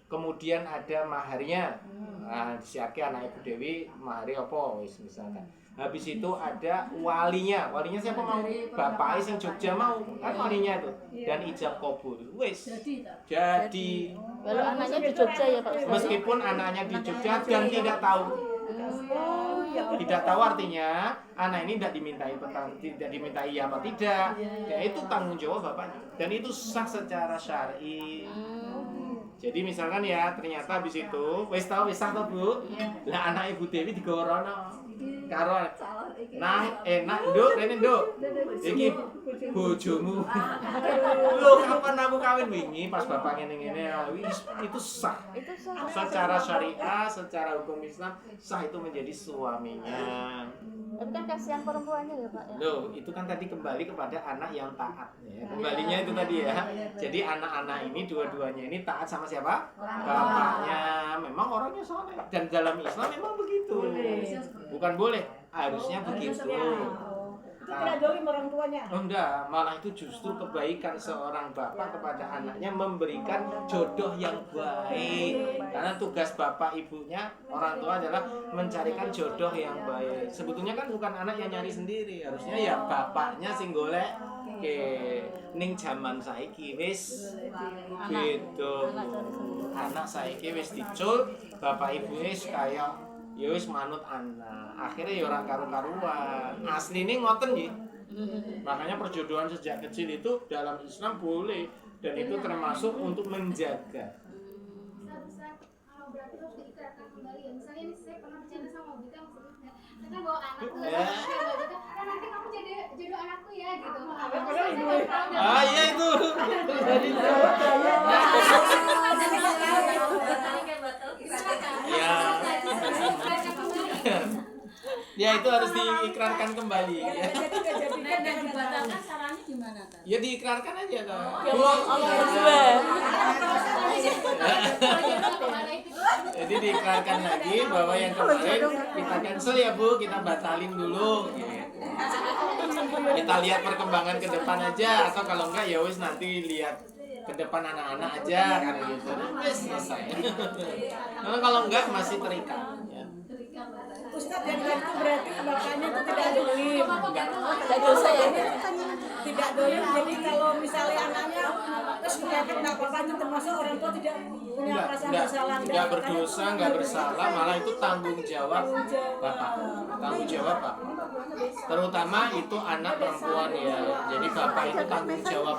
Kemudian ada maharnya. Nah, disiapke anak Ibu Dewi mahari apa wis misalkan. Habis itu ada walinya. Walinya siapa mau? Bapaknya sing Jogja mau. Kan walinya itu. Dan ijab kabul. Wis. Jadi. Kalau anaknya di Jogja ya Pak Ustadz. Meskipun anaknya di Jogja dan tidak tahu. Tidak tahu artinya anak ini tidak dimintai ya apa tidak. Ya itu tanggung jawab bapaknya. Dan itu sah secara syar'i. Jadi misalkan ya ternyata habis itu wis sah to Bu. Lah anak Ibu Dewi digorono karo Nang enak nduk, rene nduk. Iki bojomu. Lho kapan aku kawin wingi pas bapak ngene-ngene itu sah. Itu sah. Secara syariah, secara hukum Islam sah itu menjadi suaminya. Tapi kan kasihan perempuannya ya Pak ya. Loh, itu kan tadi kembali kepada anak yang taat ya. Kembalinya itu tadi ya. Jadi anak-anak ini dua-duanya ini taat sama siapa? Bapaknya. Memang orangnya soleh dan dalam Islam memang begitu. Bukan boleh, harusnya begitu. Itu tidak jolim orang tuanya. Oh enggak, malah itu justru kebaikan seorang bapak kepada anaknya memberikan jodoh yang baik. Karena tugas bapak ibunya, orang tua adalah mencarikan jodoh yang baik. Sebetulnya kan bukan anak yang nyari sendiri, harusnya ya bapaknya sing golek ke ning jaman saiki wis gitu. Anak saiki wis dicul, bapak ibunya kaya ya wis manut anak. Akhirnya ya ora karu-karuan. Asline ngoten nggih. Makanya perjodohan sejak kecil itu dalam Islam boleh dan itu termasuk untuk menjaga. Kalau berarti harus diikrarkan kembali ya. Misalnya ini saya pernah bercanda sama Obi kan maksudnya kita bawa anak tuh nanti kamu jadi jodoh anakku ya gitu. Ah iya itu. Jadi ya. Ya itu harus diikrarkan kembali ya. Yang dibatalkan caranya gimana kan? Ya diikrarkan aja kan. Jadi diikrarkan lagi bahwa yang kemarin kita cancel ya Bu, kita batalin dulu gitu. Kita lihat perkembangan ke depan aja atau kalau enggak ya wis nanti lihat ke depan anak-anak aja kan gitu. Wis selesai. Karena kalau enggak masih terikat ya. Ustaz yang itu berarti bapaknya itu tidak dolim. Enggak dosa ya. Tidak dolim. Jadi kalau misalnya anaknya terus berarti enggak apa-apa, itu termasuk orang tua tidak punya perasaan bersalah. Enggak berdosa, enggak bersalah, malah itu tanggung jawab bapak. Tanggung jawab Pak. Terutama itu anak perempuan ya. Jadi bapak itu tanggung jawab.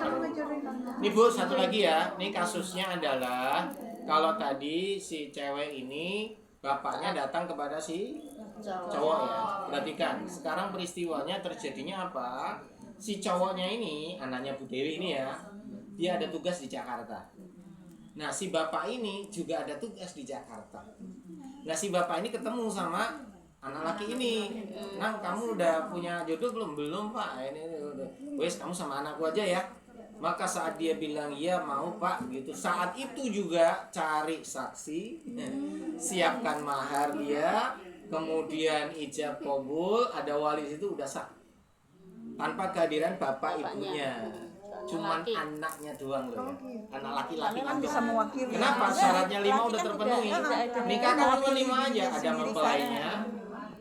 Nih Bu, satu lagi ya. Ini kasusnya adalah kalau tadi si cewek ini bapaknya datang kepada si cowok ya. Perhatikan, sekarang peristiwanya terjadinya apa? Si cowoknya ini, anaknya Bu Dewi ini ya, dia ada tugas di Jakarta. Nah, si bapak ini juga ada tugas di Jakarta. Nah, si bapak ini ketemu sama anak laki ini. Nah, kamu udah punya jodoh belum? Belum, Pak. Ini udah. Wes, kamu sama anakku aja ya. Maka saat dia bilang iya mau Pak gitu, saat itu juga cari saksi, siapkan mahar dia, kemudian ijab kabul, ada wali situ udah sah. Tanpa kehadiran bapak ibunya. Cuman anaknya doang loh ya. Anak laki-laki kan bisa mewakili. Kenapa? Syaratnya 5 udah terpenuhi. Nikah kan 5 aja, ada mempelainya,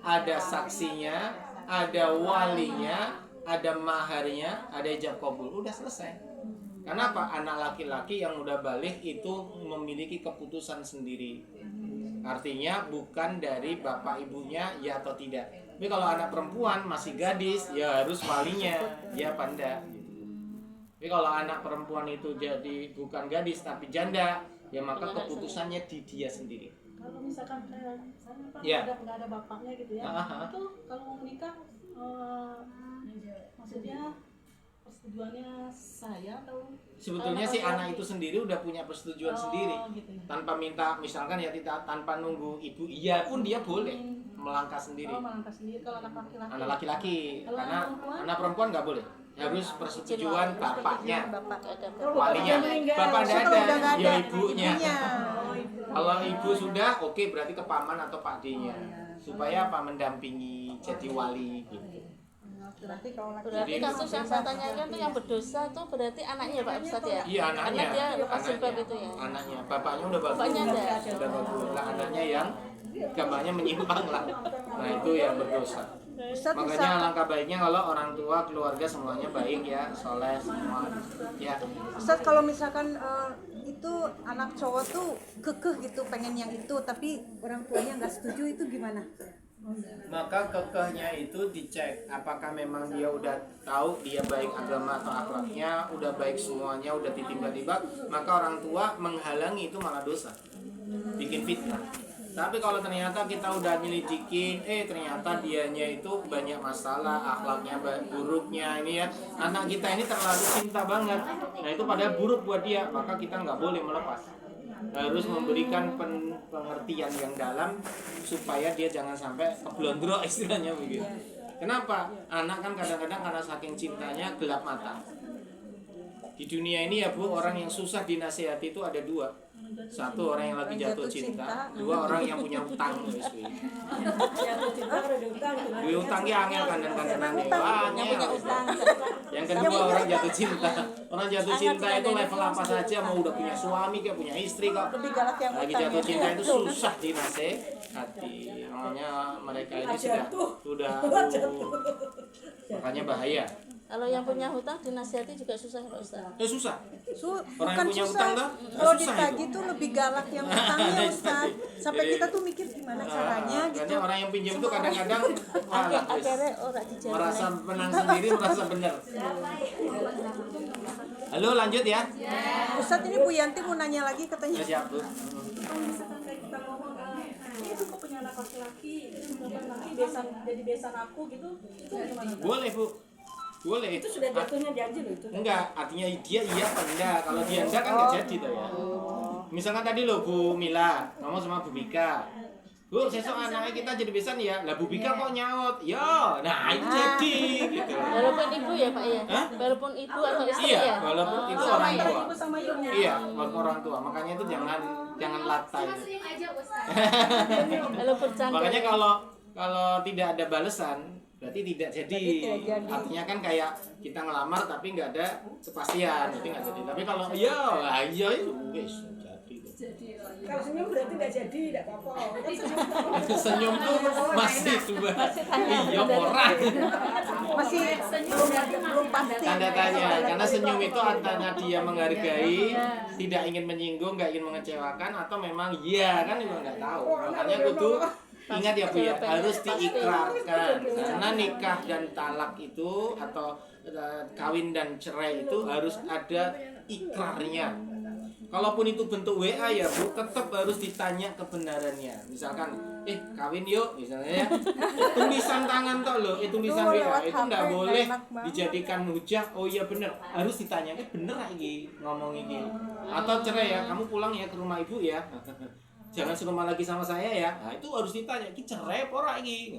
ada saksinya, ada walinya, ada maharnya, ada ijab kabul, udah selesai. Kenapa? Anak laki-laki yang udah balik itu memiliki keputusan sendiri. Artinya bukan dari bapak ibunya ya atau tidak. Tapi kalau anak perempuan masih gadis, ya harus walinya, ya apa enggak. Tapi kalau anak perempuan itu jadi bukan gadis tapi janda, ya maka keputusannya di dia sendiri. Kalau misalkan saya Pak Ya. nggak ada bapaknya gitu ya, itu kalau mau menikah maksudnya persetujuannya saya atau Sebetulnya si anak itu sendiri udah punya persetujuan sendiri. gitu ya. Tanpa minta, misalkan ya tidak, tanpa nunggu ibu iya pun dia boleh melangkah sendiri. Melangkah sendiri kalau anak laki-laki. Anak laki-laki, Kalau karena anak perempuan? anak perempuan nggak boleh. Harus persetujuan bapaknya, Bapak. walinya. Bapak Kalau tidak udah nggak ada, ya ada, ibunya. ibunya. Kalau ibu sudah, oke berarti ke paman atau pak D-nya, supaya apa mendampingi jadi wali. Gitu. Berarti kalau laki Berarti kasus yang saya tanyakan tuh yang berdosa tuh berarti anaknya Pak Ustadz ya? Iya anaknya, Karena dia lepas jilbab itu ya. Anaknya, bapaknya udah bagus, Bapaknya ada. udah bagus. Nah, anaknya yang gambarnya menyimpang lah. Nah itu yang berdosa. Ustaz Makanya bisa alangkah baiknya kalau orang tua, keluarga semuanya baik ya, soleh semua. Ya, Ustaz kalau misalkan itu anak cowok tuh kekeh gitu pengen yang itu tapi orang tuanya nggak setuju, itu gimana? maka kekehnya itu dicek apakah memang dia udah tahu dia baik agama atau akhlaknya, udah baik semuanya, udah tiba-tiba, maka orang tua menghalangi itu malah dosa, bikin fitnah. Tapi kalau ternyata kita udah nyelidikin, ternyata dianya itu banyak masalah, akhlaknya buruknya ini ya, anak kita ini terlalu cinta banget. Nah itu padahal buruk buat dia, maka kita nggak boleh melepas. Harus memberikan pengertian yang dalam supaya dia jangan sampai keblondrok istilahnya begitu. Kenapa? Anak kan kadang-kadang karena saking cintanya gelap mata. Di dunia ini ya Bu, orang yang susah dinasihati itu ada dua. Satu orang yang lagi jatuh cinta, dua orang yang punya utang. Jatuh cinta kan ada utang. Duit utangnya angel kandan-kandanan Yang kedua orang jatuh cinta. Orang jatuh cinta itu level apa saja, mau udah punya suami kayak punya istri kok. Lebih galak yang Lagi jatuh cinta itu susah dinasehati. Makanya mereka ini sudah makanya bahaya. Kalau yang punya hutang dinasihati juga susah Pak Ustaz. Susah. Orang Bukan yang punya susah. utang dah Kalau susah ditagih itu. tuh lebih galak yang utangnya Ustaz. Sampai kita tuh mikir gimana caranya gitu. Karena orang yang pinjam itu kadang-kadang malah Akhirnya orang dijadikan merasa menang sendiri, merasa benar. Halo, lanjut ya. Ustaz, ini Bu Yanti mau nanya lagi katanya. Siap, Bu. Kalau misalkan kayak kita ngomong itu kok punya anak laki-laki, laki jadi besan aku gitu, itu gimana? Boleh, Bu. Boleh. Itu sudah jatuhnya janji loh itu. Enggak, artinya dia iya apa enggak. Kalau dia enggak kan enggak jadi tuh ya. Misalkan tadi lo Bu Mila ngomong sama Bu Bika, Bu, sesok anaknya kita jadi besan ya. Lah Bu Bika kok nyaut? Yo, nah itu jadi gitu. Walaupun ibu ya Pak ya. Hah? Walaupun ibu atau istri Iya, ya. walaupun itu Sama orang ya, tua. ibu sama ibunya. Iya, walaupun orang tua. Makanya itu jangan latai. Cuma senyum aja Ustaz. Walaupun canda. Makanya kalau tidak ada balesan berarti tidak jadi. Artinya kan kayak kita ngelamar tapi nggak ada kepastian, berarti nggak jadi. Tapi kalau iya itu wis jadi. Kalau senyum berarti nggak jadi, nggak apa-apa. Kan Senyum tuh masih coba. Iya orang. Masih belum pasti. Tanda tanya, karena senyum itu antara dia menghargai, tidak ingin menyinggung, nggak ingin mengecewakan, atau memang iya kan juga nggak tahu. Makanya kudu ingat ya Bu ya, harus diikrarkan. Karena nikah dan talak itu atau kawin dan cerai itu harus ada ikrarnya. Kalaupun itu bentuk WA ya Bu, tetap harus ditanya kebenarannya. Misalkan, kawin yuk misalnya ya. Tulisan tangan toh loh, tulisan WA itu nggak boleh dijadikan hujah. Oh iya bener, harus ditanya, bener lagi ngomong ini. Atau cerai ya, kamu pulang ya ke rumah ibu ya. Jangan serumah lagi sama saya ya. Nah itu harus ditanya, ini cerai apa ora iki?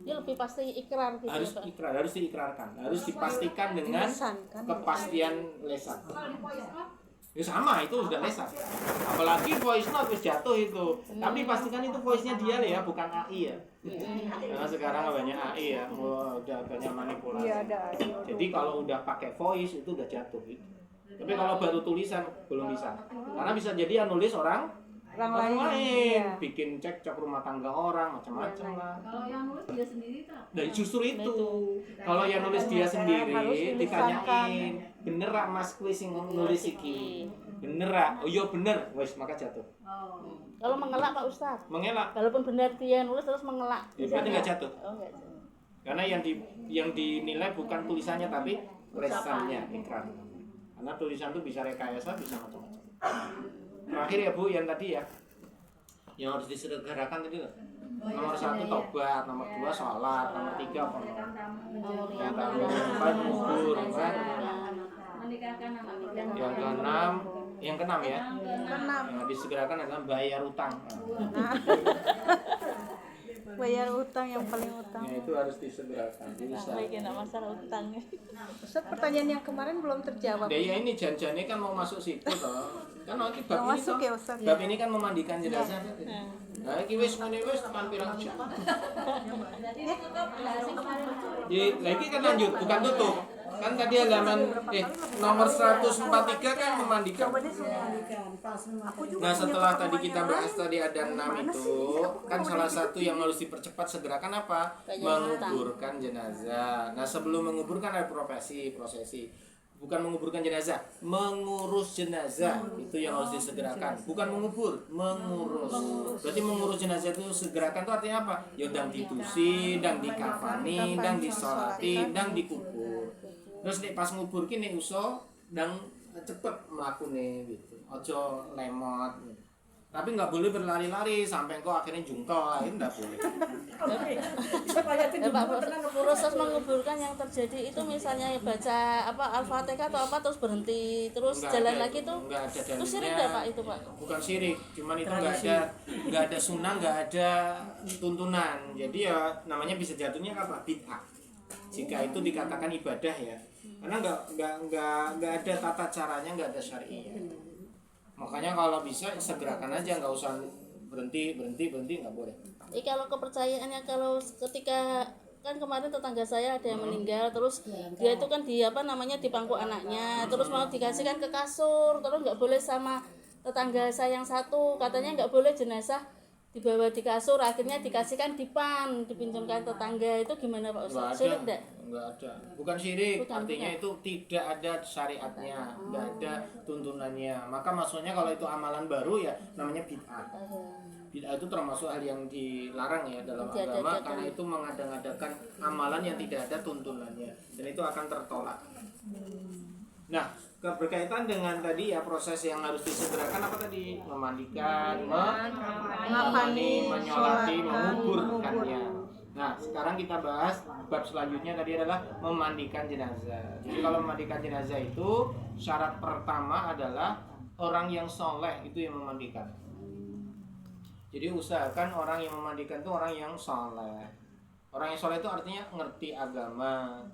Dia lebih pasti ikrar gitu Harus ya Pak. ikrar, harus diikrarkan, harus dipastikan dengan kepastian lesan. Ya sama, itu sudah lesan. Apalagi voice note wis jatuh itu. Tapi pastikan itu voice-nya dia ya, bukan AI ya. Karena sekarang banyak AI ya, udah banyak manipulasi. Iya, ada. Jadi kalau udah pakai voice itu udah jatuh gitu. Tapi kalau baru tulisan belum bisa. Karena bisa jadi yang nulis orang lain, Iya. bikin cekcok rumah tangga orang macam-macam lah. Kalau yang nulis dia sendiri tak? Dan justru itu, kalau yang nulis dia sendiri ditanyain, bener rak Mas kuwi sing nulis iki? Bener rak? Oh iya bener, wes maka jatuh. Oh. Kalau mengelak Pak Ustaz. Mengelak, Walaupun benar dia nulis terus mengelak. ya, berarti nggak jatuh. Oh enggak jatuh. Karena yang dinilai bukan tulisannya tapi lesannya, ikrar. Karena tulisan itu bisa rekayasa, bisa macam-macam. Terakhir ya Bu, yang tadi ya, yang harus disegerakan tadi loh. Nomor 1 tobat, nomor 2 sholat, nomor 3 apa? Yang keempat ngubur, kan? Menikahkan anak kita. Yang keenam ya. Yang disegerakan adalah bayar utang. Bayar utang yang paling utang. Ya itu harus disegerakan. Bisa. Lagi enggak masalah utang. Ustaz, pertanyaan yang kemarin belum terjawab. Ya ini janjiannya kan mau masuk situ toh. Kan nanti bab ini Masuk toh. ya Ustaz. Bab ini kan memandikan jenazah. Nah, iki wis ngene wis tekan pirang jam. Lagi kan lanjut, bukan tutup. Kan tadi halaman nomor 143 kan memandikan. Nah, setelah tadi kita bahas tadi ada 6 itu, kan salah satu yang harus dipercepat segerakan apa? Menguburkan jenazah. Nah, sebelum menguburkan ada prosesi. Bukan menguburkan jenazah, mengurus jenazah itu yang harus disegerakan. Bukan mengubur, mengurus. Berarti mengurus jenazah itu segerakan itu artinya apa? Ya ndang ditusi, ndang dikafani, ndang disolati, ndang dikubur. Terus nek pas ngubur ki nek uso ndang cepet mlakune gitu. Aja lemot. Tapi nggak boleh berlari-lari sampai kok akhirnya jungkel, itu nggak boleh. Supaya Ya Pak, proses menguburkan yang terjadi itu misalnya baca Al-Fatihah atau apa terus berhenti terus Nggak jalan ada, lagi tuh nggak ada itu syirik dalilnya. nggak Pak itu Pak? Bukan syirik, cuman itu nggak ada sunnah, nggak ada tuntunan. Jadi ya namanya bisa jatuhnya apa? Bid'ah. Jika itu dikatakan ibadah ya, karena nggak ada tata caranya, nggak ada syari'nya. Makanya kalau bisa segerakan aja, nggak usah berhenti nggak boleh. Kalau kepercayaannya kalau ketika kan kemarin tetangga saya ada yang meninggal terus dia itu kan di di pangku anaknya terus mau dikasihkan ke kasur terus nggak boleh sama tetangga saya yang satu katanya nggak boleh jenazah dibawa di kasur akhirnya dikasihkan dipan dipinjamkan tetangga itu gimana Pak Ustaz? Syirik enggak? Enggak ada. Bukan syirik, Bukan. artinya itu tidak ada syariatnya, enggak ada tuntunannya. Maka maksudnya kalau itu amalan baru ya namanya bid'ah. Bid'ah itu termasuk hal yang dilarang ya dalam agama karena itu mengada-ngadakan amalan yang tidak ada tuntunannya dan itu akan tertolak. Nah, berkaitan dengan tadi ya proses yang harus disegerakan apa tadi? Memandikan, menyolati, menguburkannya. Nah, sekarang kita bahas bab selanjutnya tadi adalah memandikan jenazah. Jadi kalau memandikan jenazah itu syarat pertama adalah orang yang soleh itu yang memandikan. Jadi usahakan orang yang memandikan itu orang yang soleh. Orang yang soleh itu artinya ngerti agama,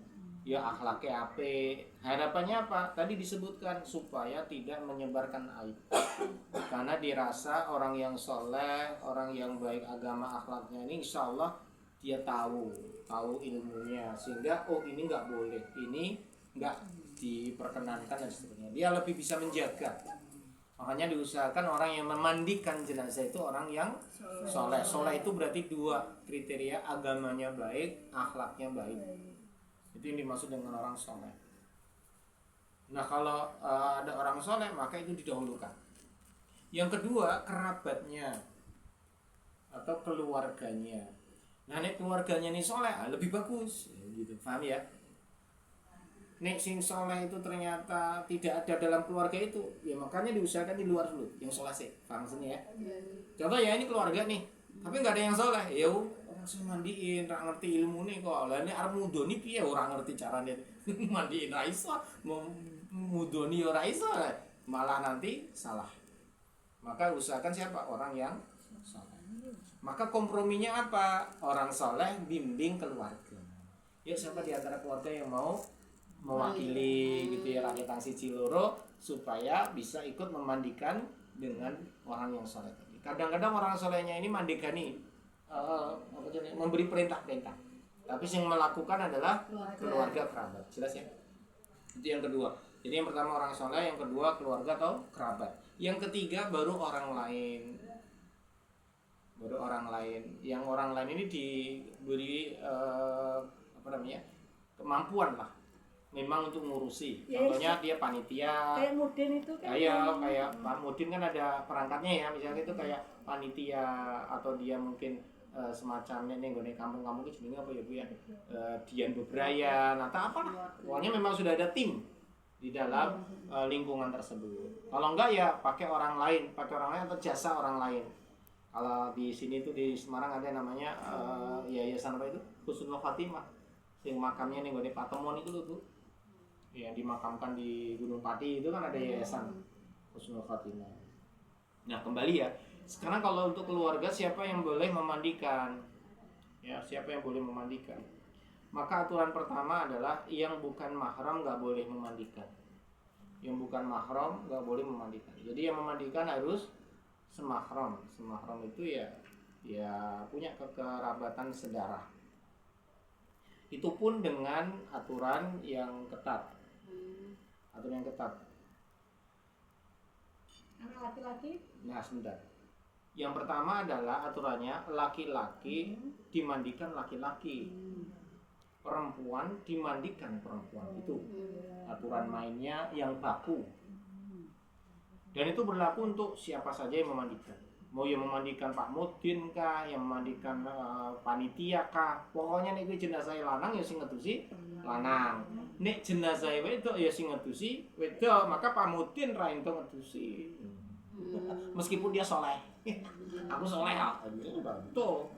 ya akhlaknya apik. Harapannya apa? Tadi disebutkan supaya tidak menyebarkan aib. Karena dirasa orang yang soleh, orang yang baik agama akhlaknya ini insya Allah dia tahu ilmunya sehingga ini nggak boleh, ini nggak diperkenankan dan sebagainya. Dia lebih bisa menjaga. Makanya diusahakan orang yang memandikan jenazah itu orang yang soleh. Soleh itu berarti dua kriteria, agamanya baik, akhlaknya baik. Itu yang dimaksud dengan orang soleh. Nah kalau ada orang soleh maka itu didahulukan. Yang kedua kerabatnya atau keluarganya. Nah nek keluarganya ini soleh lebih bagus, gitu, paham ya? Nek sing soleh itu ternyata tidak ada dalam keluarga itu, ya makanya diusahakan di luar dulu, yang soleh sih, paham sini ya? Contoh ya ini keluarga nih, tapi nggak ada yang soleh, ya orang sih mandiin, nggak ngerti ilmu nih kok, lah ini arep mudoni piye orang ngerti caranya mandiin raiso, mau mudoni ya raiso, malah nanti salah. Maka usahakan siapa orang yang soleh. Maka komprominya apa? Orang soleh bimbing keluarga. Ya siapa di antara keluarga yang mau mewakili gitu ya rakyat tangsi Ciloro supaya bisa ikut memandikan dengan orang yang soleh tadi. Kadang-kadang orang solehnya ini mandikan nih memberi perintah-perintah, tapi yang melakukan adalah keluarga kerabat. Jelas ya? Itu yang kedua. Jadi yang pertama orang soleh, yang kedua keluarga atau kerabat. Yang ketiga baru orang lain. Baru orang lain. Yang orang lain ini diberi kemampuan lah. Memang untuk ngurusi. Contohnya dia panitia. Kayak Mudin itu kan. Kayak Pak Mudin kan ada perangkatnya ya. Misalnya itu kayak panitia atau dia mungkin semacamnya nih gue kampung-kampung itu jenenge apa ya Bu ya? Dian Bebrayan atau apa? Pokoknya memang sudah ada tim di dalam lingkungan tersebut. Kalau enggak ya pakai orang lain atau jasa orang lain. Kalau di sini tuh di Semarang ada namanya yayasan apa itu? Husnul Khatimah. Yang makamnya nih gue Patemon itu loh Bu. Ya dimakamkan di Gunung Pati itu kan ada yayasan Husnul Khatimah. Nah kembali ya, sekarang kalau untuk keluarga siapa yang boleh memandikan? Ya siapa yang boleh memandikan? Maka aturan pertama adalah yang bukan mahram nggak boleh memandikan. Yang bukan mahram nggak boleh memandikan. Jadi yang memandikan harus semahram. Semahram itu ya punya kekerabatan sedarah. Itu pun dengan aturan yang ketat. Aturan yang ketat. Anak laki-laki? Nah, sebentar. Yang pertama adalah aturannya laki-laki dimandikan laki-laki. Perempuan dimandikan perempuan. Itu aturan mainnya yang baku. Dan itu berlaku untuk siapa saja yang memandikan. Mau yang memandikan Pak Mudin kah, yang memandikan panitia kah, pokoknya nek jenazah lanang ya sing ngedusi lanang. Nek jenazah wedok ya sing ngedusi wedok, maka Pak Mudin ra ento ngedusi. Meskipun dia soleh. Aku soleh betul.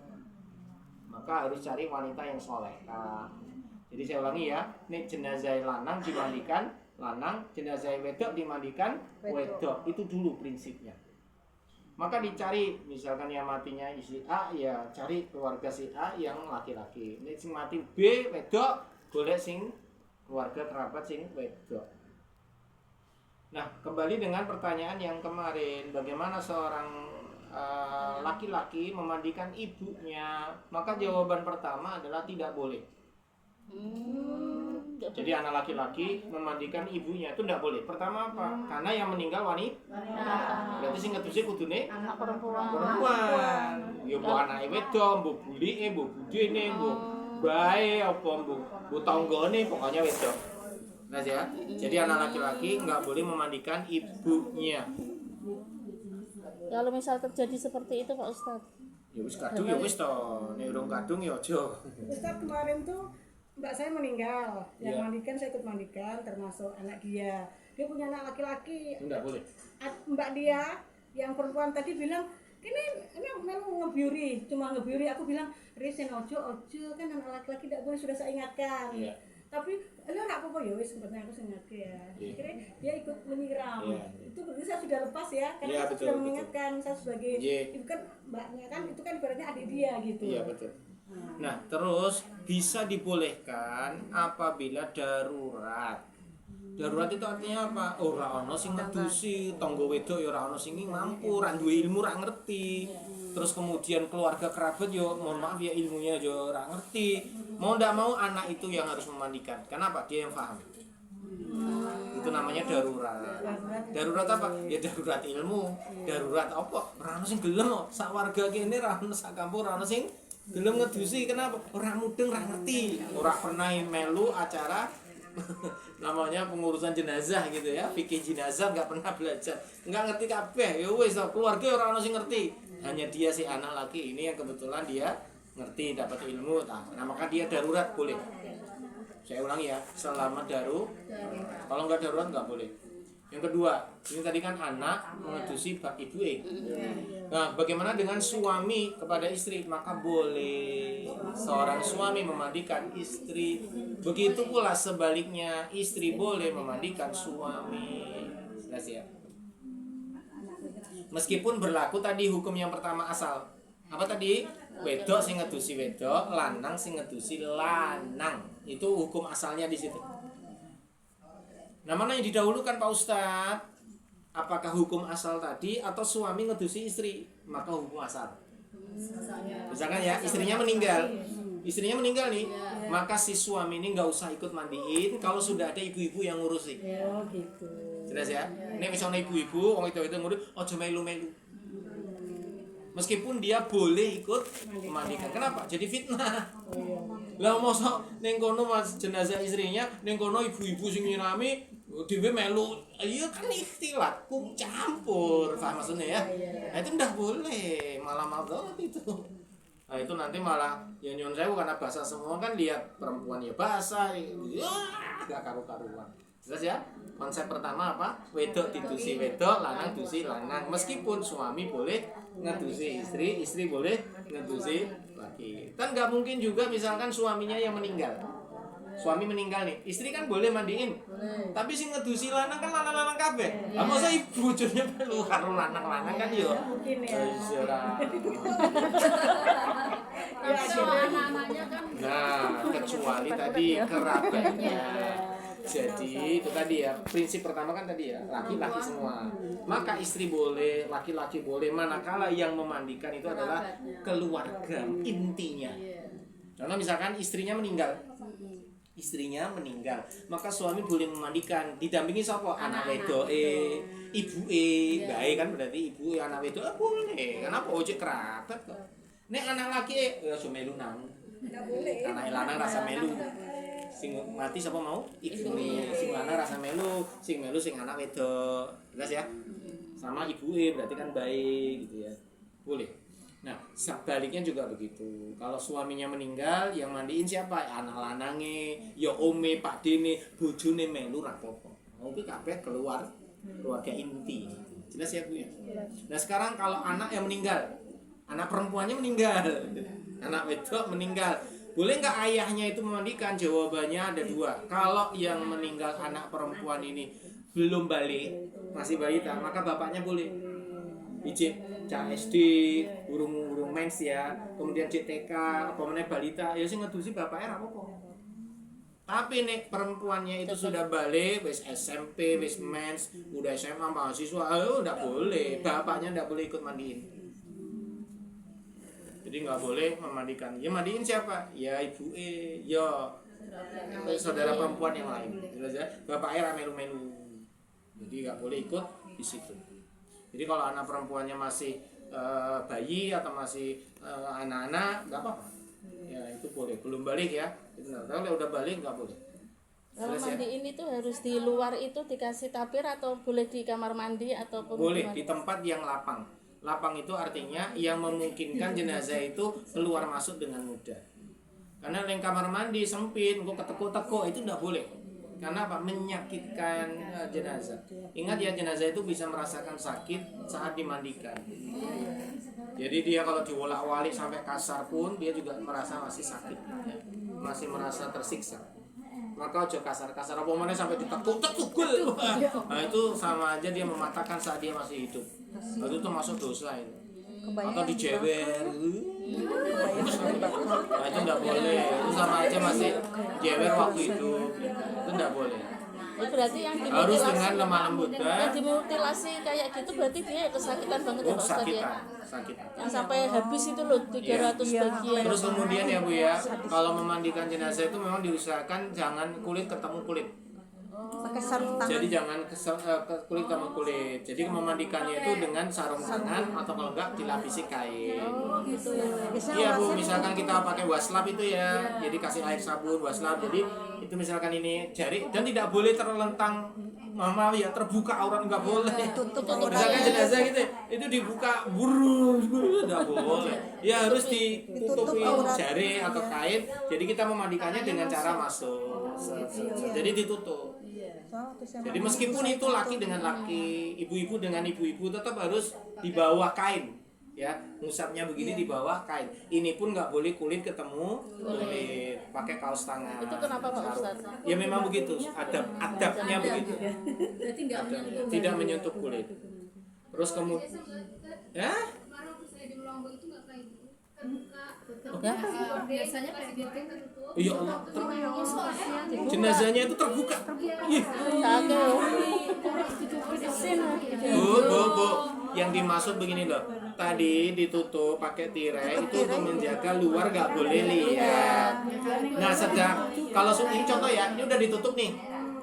Maka harus cari wanita yang soleh. Jadi saya ulangi ya, nek jenazah lanang dimandikan lanang, jenazah wedok dimandikan wedok. Itu dulu prinsipnya. Maka dicari, misalkan yang matinya istri A, ya cari keluarga si A yang laki-laki. Nek sing mati B wedok, golek sing keluarga kerabat sing wedok. Nah, kembali dengan pertanyaan yang kemarin, bagaimana seorang laki-laki memandikan ibunya? Maka jawaban pertama adalah tidak boleh. Jadi anak laki-laki memandikan ibunya itu tidak boleh. Pertama apa? Karena yang meninggal wanita. Berarti sing ngedusi kudune anak perempuan. Ya mbok anake wedok, mbok bulike, mbok budene, mbok bae apa mbok tanggane pokoknya wedok. Nah ya. Jadi anak laki-laki enggak boleh memandikan ibunya. Kalau misal terjadi seperti itu Pak Ustadz. Ya wis kadung ya wis to. Nek urung kadung ya aja. Ustaz kemarin tuh mbak saya meninggal, yang Iya. mandikan saya ikut mandikan, termasuk anak dia. Dia punya anak laki-laki. Enggak boleh. Mbak dia yang perempuan tadi bilang, ini memang ngebiuri, cuma ngebiuri. Aku bilang, Risen ojo, kan anak laki-laki tidak boleh, sudah saya ingatkan. Iya. Tapi lo nggak apa-apa ya wis, sebenarnya aku ingatkan ya. Iya. Akhirnya dia ikut menyiram. Iya. Itu berarti saya sudah lepas ya, karena Iya, saya betul, sudah betul. mengingatkan. Saya sebagai Iya. ibu kan mbaknya kan, itu kan ibaratnya adik dia gitu. Iya betul. Nah, terus bisa dibolehkan apabila darurat. Darurat itu artinya apa? Ora ono sing ngedusi, tangga wedok ya ora ono sing mampu, ra duwe ilmu, ra ngerti. Terus kemudian keluarga kerabat yo mohon maaf ya ilmunya yo ora ngerti. Mau ndak mau anak itu yang harus memandikan. Kenapa? Dia yang paham. Itu namanya darurat. Darurat apa? Ya darurat ilmu. Darurat apa? Ora ono sing gelem kok. Sak warga kene ra ono, sak kampung ora ono sing gelem ngedusi. Kenapa? Ora mudeng, ora ngerti. Ora pernah melu acara namanya pengurusan jenazah gitu ya, fikih jenazah nggak pernah belajar, nggak ngerti kabeh. Ya wis keluarga ora ono sing ngerti. Hanya dia si anak laki ini yang kebetulan dia ngerti, dapat ilmu. Nah, maka dia darurat boleh. Saya ulangi ya, selama darurat. Kalau nggak darurat nggak boleh. Yang kedua, ini tadi kan anak mengedusi ibu. Nah, bagaimana dengan suami kepada istri? Maka boleh seorang suami memandikan istri. Begitu pula sebaliknya, istri boleh memandikan suami. Jelas ya? Meskipun berlaku tadi hukum yang pertama asal. Apa tadi? Wedok sing ngedusi wedok, lanang sing ngedusi lanang. Itu hukum asalnya di situ. Nah, mana yang didahulukan Pak Ustadz? Apakah hukum asal tadi atau suami ngedusi istri? Maka hukum asal. Misalkan ya, istrinya meninggal. Istrinya meninggal nih, maka si suami ini nggak usah ikut mandiin kalau sudah ada ibu-ibu yang ngurusin. Oh gitu. Jelas ya? Ini misalnya ibu-ibu, orang itu ngurus, ojo melu-melu. Meskipun dia boleh ikut memandikan. Kenapa? Jadi fitnah. Lah mosok ning kono mas jenazah istrinya, ning kono ibu-ibu sing nyirami dhewe melu. Iya kan ikhtilat, campur. Paham maksudnya ya? Nah, itu ndak boleh, malah madzhab itu. Nah, itu nanti malah ya nyon sewu karena basah semua kan lihat perempuan ya basah. Enggak karu-karuan. Jelas ya? Konsep pertama apa? Wedok didusi wedok, lanang dusi lanang. Meskipun suami boleh ngedusi istri, istri boleh ngedusi laki. Kan nggak mungkin juga misalkan suaminya yang meninggal. Suami meninggal nih, istri kan boleh mandiin. Tapi sing ngedusi lanang kan lanang-lanang kabeh. Lah masa ibu bojone perlu karo lanang-lanang kan yo. Mungkin ya. namanya kan Nah, kecuali tadi kerabatnya. Jadi itu tadi ya, prinsip pertama kan tadi ya, laki-laki semua. Maka istri boleh, laki-laki boleh, manakala yang memandikan itu adalah keluarga intinya. Karena misalkan istrinya meninggal, maka suami boleh memandikan, didampingi siapa? Anak wedok, ibu baik kan berarti ibu anak wedok boleh. Kenapa ojek kerabat kok? Nek anak laki ya melu nang. Anak lanang rasa melu. Sing mati siapa mau? Ibune. Sing lanang rasa melu, sing anak wedok. Jelas ya? Sama ibuke berarti kan baik gitu ya. Boleh. Nah, sebaliknya juga begitu. Kalau suaminya meninggal, yang mandiin siapa? Anak lanange, ya ome, pakdene, bojone melu ra apa-apa. Kuwi kabeh keluarga inti. Jelas ya Bu ya? Nah sekarang kalau anak yang meninggal, anak perempuannya meninggal, anak wedok meninggal, boleh nggak ayahnya itu memandikan? Jawabannya ada dua. Kalau yang meninggal anak perempuan ini belum balik, masih balita, maka bapaknya boleh. Ijik CSD, urung mens ya, kemudian CTK, apa meneh balita, ya sing ngedusi bapaknya apa-apa. Tapi nek perempuannya itu sudah balik, wis SMP, wis mens, udah SMA mahasiswa, nggak boleh, bapaknya nggak boleh ikut mandiin. Jadi nggak boleh memandikan. Ya mandiin siapa? Ya ibu ya saudara perempuan yang lain. Jelas ya? Bapaknya melu-melu. Jadi nggak boleh ikut di situ. Jadi kalau anak perempuannya masih bayi atau masih anak-anak, nggak apa-apa. Ya itu boleh. Belum balik ya. Itu kalau udah balik nggak boleh. Kalau Jelas ya? mandiin itu harus di luar itu dikasih tapir atau boleh di kamar mandi ataupun Boleh gimana? di tempat yang lapang. Lapang itu artinya yang memungkinkan jenazah itu keluar masuk dengan mudah. Karena yang kamar mandi sempit, kok ketekuk-tekuk itu tidak boleh. Karena apa? Menyakitkan jenazah. Ingat ya, jenazah itu bisa merasakan sakit saat dimandikan. Jadi dia kalau diwolak-walik sampai kasar pun dia juga merasa masih sakit, ya. Masih merasa tersiksa. Maka ojo kasar-kasar apa mana sampai ditekuk-tekuk. Nah itu sama aja dia mematahkan saat dia masih hidup. Itu tuh masuk dosa itu. Atau dijewer. Nah itu enggak boleh. Itu sama aja masih jewer waktu hidup. Itu enggak boleh. Berarti yang Harus dimutilasi, dengan lemah lembut yang dimutilasi kayak gitu berarti dia kesakitan banget ya Pak Ustadz ya. Sakitan. Yang sampai habis itu loh 300 bagian. Terus kemudian ya Bu ya, kalau memandikan jenazah itu memang diusahakan jangan kulit ketemu kulit. Pakai sarung tangan. Jadi jangan kulit ketemu kulit. Jadi memandikannya itu dengan sarung tangan atau kalau enggak dilapisi kain. Gitu ya. Iya Bu, misalkan kita pakai waslap itu ya, jadi kasih air sabun waslap. Jadi itu misalkan ini jari dan tidak boleh terlentang mama ya terbuka aurat nggak boleh. Tutup Misalkan jenazah gitu, itu dibuka burung nggak boleh. Ya harus ditutupin jari atau kain. Jadi kita memandikannya dengan cara masuk. Jadi ditutup. Jadi meskipun itu laki dengan laki, ibu-ibu dengan ibu-ibu tetap harus di bawah kain. Ya, ngusapnya begini di bawah kain. Ini pun nggak boleh kulit ketemu kulit, pakai kaos tangan. Itu kenapa Pak Ustadz? Ya memang begitu, adabnya begitu. Berarti nggak menyentuh. Tidak menyentuh kulit. Terus kemudian, ya? Kemarin waktu saya di Lombok itu nggak kayak gitu, terbuka. Biasanya kayak gitu. Iya Allah, jenazahnya itu terbuka. Ih, Bu, yang dimaksud begini loh. Tadi ditutup pakai tirai itu untuk menjaga luar nggak boleh lihat. Nah, sedang kalau ini contoh ya, ini udah ditutup nih.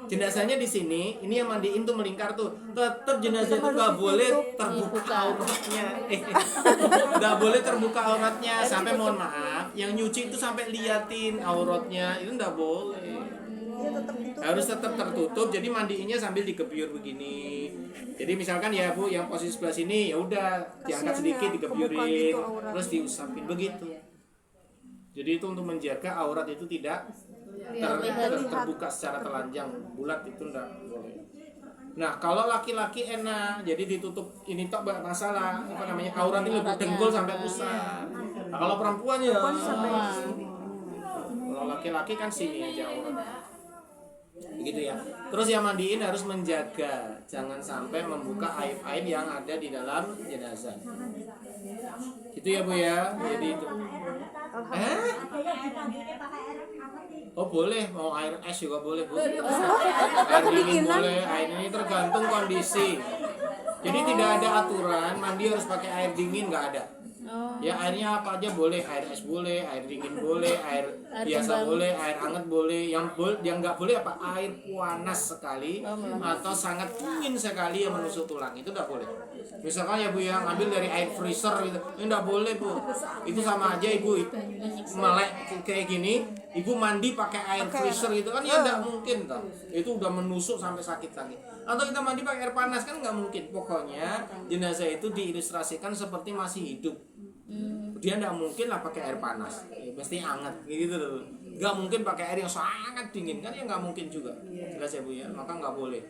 Jenazahnya di sini, ini yang mandiin tuh melingkar tuh. Tetap jenazah itu nggak boleh terbuka auratnya. Nggak boleh terbuka auratnya sampai mohon maaf, yang nyuci itu sampai liatin auratnya itu nggak boleh. Harus tetap tertutup. Jadi mandiinnya sambil digebyur begini. Jadi misalkan ya Bu, yang posisi sebelah sini ya udah diangkat sedikit, digebyurin, terus diusapin begitu. Jadi itu untuk menjaga aurat itu tidak terbuka secara telanjang bulat, itu enggak boleh. Nah kalau laki-laki enak, jadi ditutup ini tok enggak masalah, apa namanya, aurat ini lebih dengkul sampai pusat. Nah kalau perempuan ya, kalau laki-laki kan sini aja aurat. Begitu ya. Terus yang mandiin harus menjaga jangan sampai membuka aib-aib yang ada di dalam jenazah. Itu ya Bu ya. Jadi itu. Oh boleh, mau air es juga boleh Bu. Air dingin boleh, air ini tergantung kondisi. Jadi tidak ada aturan mandi harus pakai air dingin, nggak ada. Ya airnya apa aja boleh, air es boleh, air dingin boleh, air biasa boleh, air hangat boleh. Yang nggak boleh apa? Air panas sekali atau sangat dingin sekali yang menusuk tulang, itu nggak boleh. Misalkan ya Bu yang ambil dari air freezer gitu, ini nggak boleh Bu. Itu sama aja Ibu melek kayak gini, Ibu mandi pakai air freezer gitu kan ya nggak mungkin toh. Itu udah menusuk sampai sakit lagi. Atau kita mandi pakai air panas kan nggak mungkin. Pokoknya jenazah itu diilustrasikan seperti masih hidup. Dia nggak mungkin lah pakai air panas, mesti hangat gitu loh. Nggak mungkin pakai air yang sangat dingin kan, ya nggak mungkin juga. Jelas ya Bu ya, maka nggak boleh.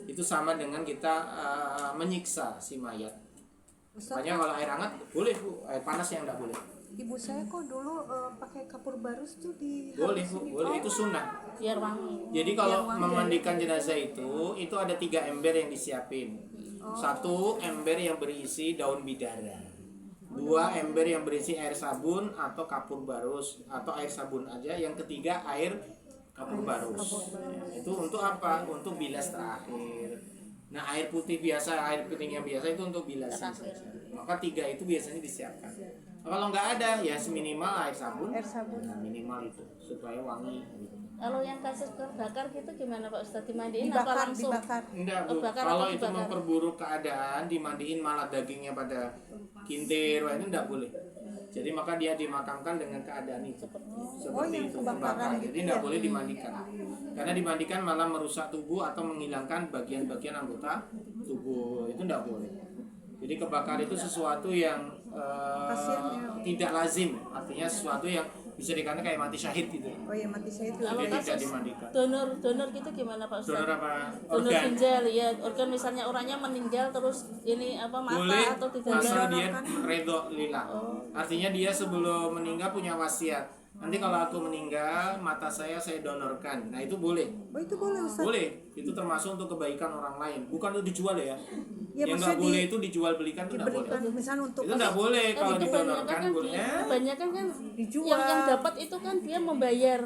Itu sama dengan kita menyiksa si mayat. Makanya kalau air hangat boleh Bu, air panas yang nggak boleh. Ibu saya kok dulu pakai kapur barus tuh di Boleh Bu, boleh, itu sunnah. biar wangi. Jadi kalau memandikan jenazah itu ada 3 ember yang disiapin. 1 ember yang berisi daun bidara, 2 ember yang berisi air sabun atau kapur barus atau air sabun aja, yang ketiga air kapur barus. Itu untuk apa? Untuk bilas terakhir. Nah air putih biasa, air piring yang biasa itu untuk bilas saja. Maka 3 itu biasanya disiapkan. Kalau nggak ada ya seminimal air sabun. Nah, minimal itu supaya wangi. Kalau yang kasus terbakar gitu gimana Pak Ustadz, dimandiin apa dibakar, langsung? dibakar. Enggak Bu, Bakar kalau atau itu dibakar? memperburuk keadaan, dimandiin malah dagingnya pada kintir, wah ini enggak boleh. Jadi maka dia dimakamkan dengan keadaan itu. Seperti yang itu, kebakaran terbakar. gitu Jadi ya? enggak boleh dimandikan. Karena dimandikan malah merusak tubuh atau menghilangkan bagian-bagian anggota tubuh. Itu enggak boleh. Jadi kebakar itu sesuatu yang tidak lazim, artinya sesuatu yang bisa dikatakan kayak mati syahid gitu. Oh ya, mati saya itu. Jadi tidak dimandikan. Donor gitu gimana Pak Ustadz? Donor apa? Donor Organ. ginjal ya, organ misalnya orangnya meninggal terus ini apa mata Boleh atau tidak asal ada? dia redho lillah. Artinya dia sebelum meninggal punya wasiat. Nanti kalau aku meninggal, mata saya donorkan. Nah itu boleh. Oh itu boleh Ustaz. Boleh. Itu termasuk untuk kebaikan orang lain. Bukan untuk dijual ya. Ya, Yang nggak maksudnya boleh itu dijual belikan itu nggak boleh. Diberikan misalnya untuk Itu nggak boleh kalau Kebanyakan didonorkan kan boleh. kebanyakan kan Dijual. yang dapat itu kan dia membayar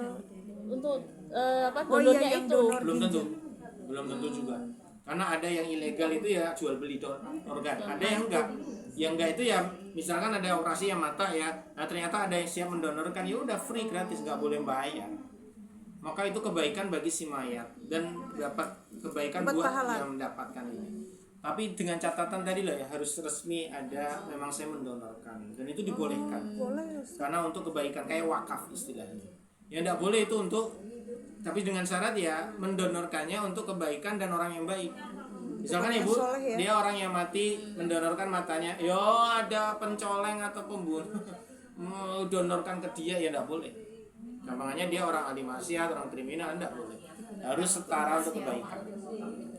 untuk apa Oh iya, donornya yang itu. donor. Belum tentu. Belum tentu juga. Karena ada yang ilegal itu ya jual beli organ. Ada yang enggak. Yang enggak itu ya misalkan ada operasi yang mata ya. Nah ternyata ada yang siap mendonorkan, ya udah free gratis, nggak boleh bayar. Maka itu kebaikan bagi si mayat dan dapat kebaikan Dapat buat pahala. yang mendapatkan ini. Tapi dengan catatan tadi lah ya, harus resmi ada memang saya mendonorkan dan itu dibolehkan. boleh Ustaz. Karena untuk kebaikan kayak wakaf istilahnya. Yang tidak boleh itu untuk, tapi dengan syarat ya mendonorkannya untuk kebaikan dan orang yang baik. Misalkan Orang yang ibu, soleh ya. dia orang yang mati mendonorkan matanya, yo ada pencoleng atau pembunuh mau donorkan ke dia, ya tidak boleh. Gampangnya dia orang ahli maksiat, orang kriminal, tidak boleh. Harus setara untuk kebaikan.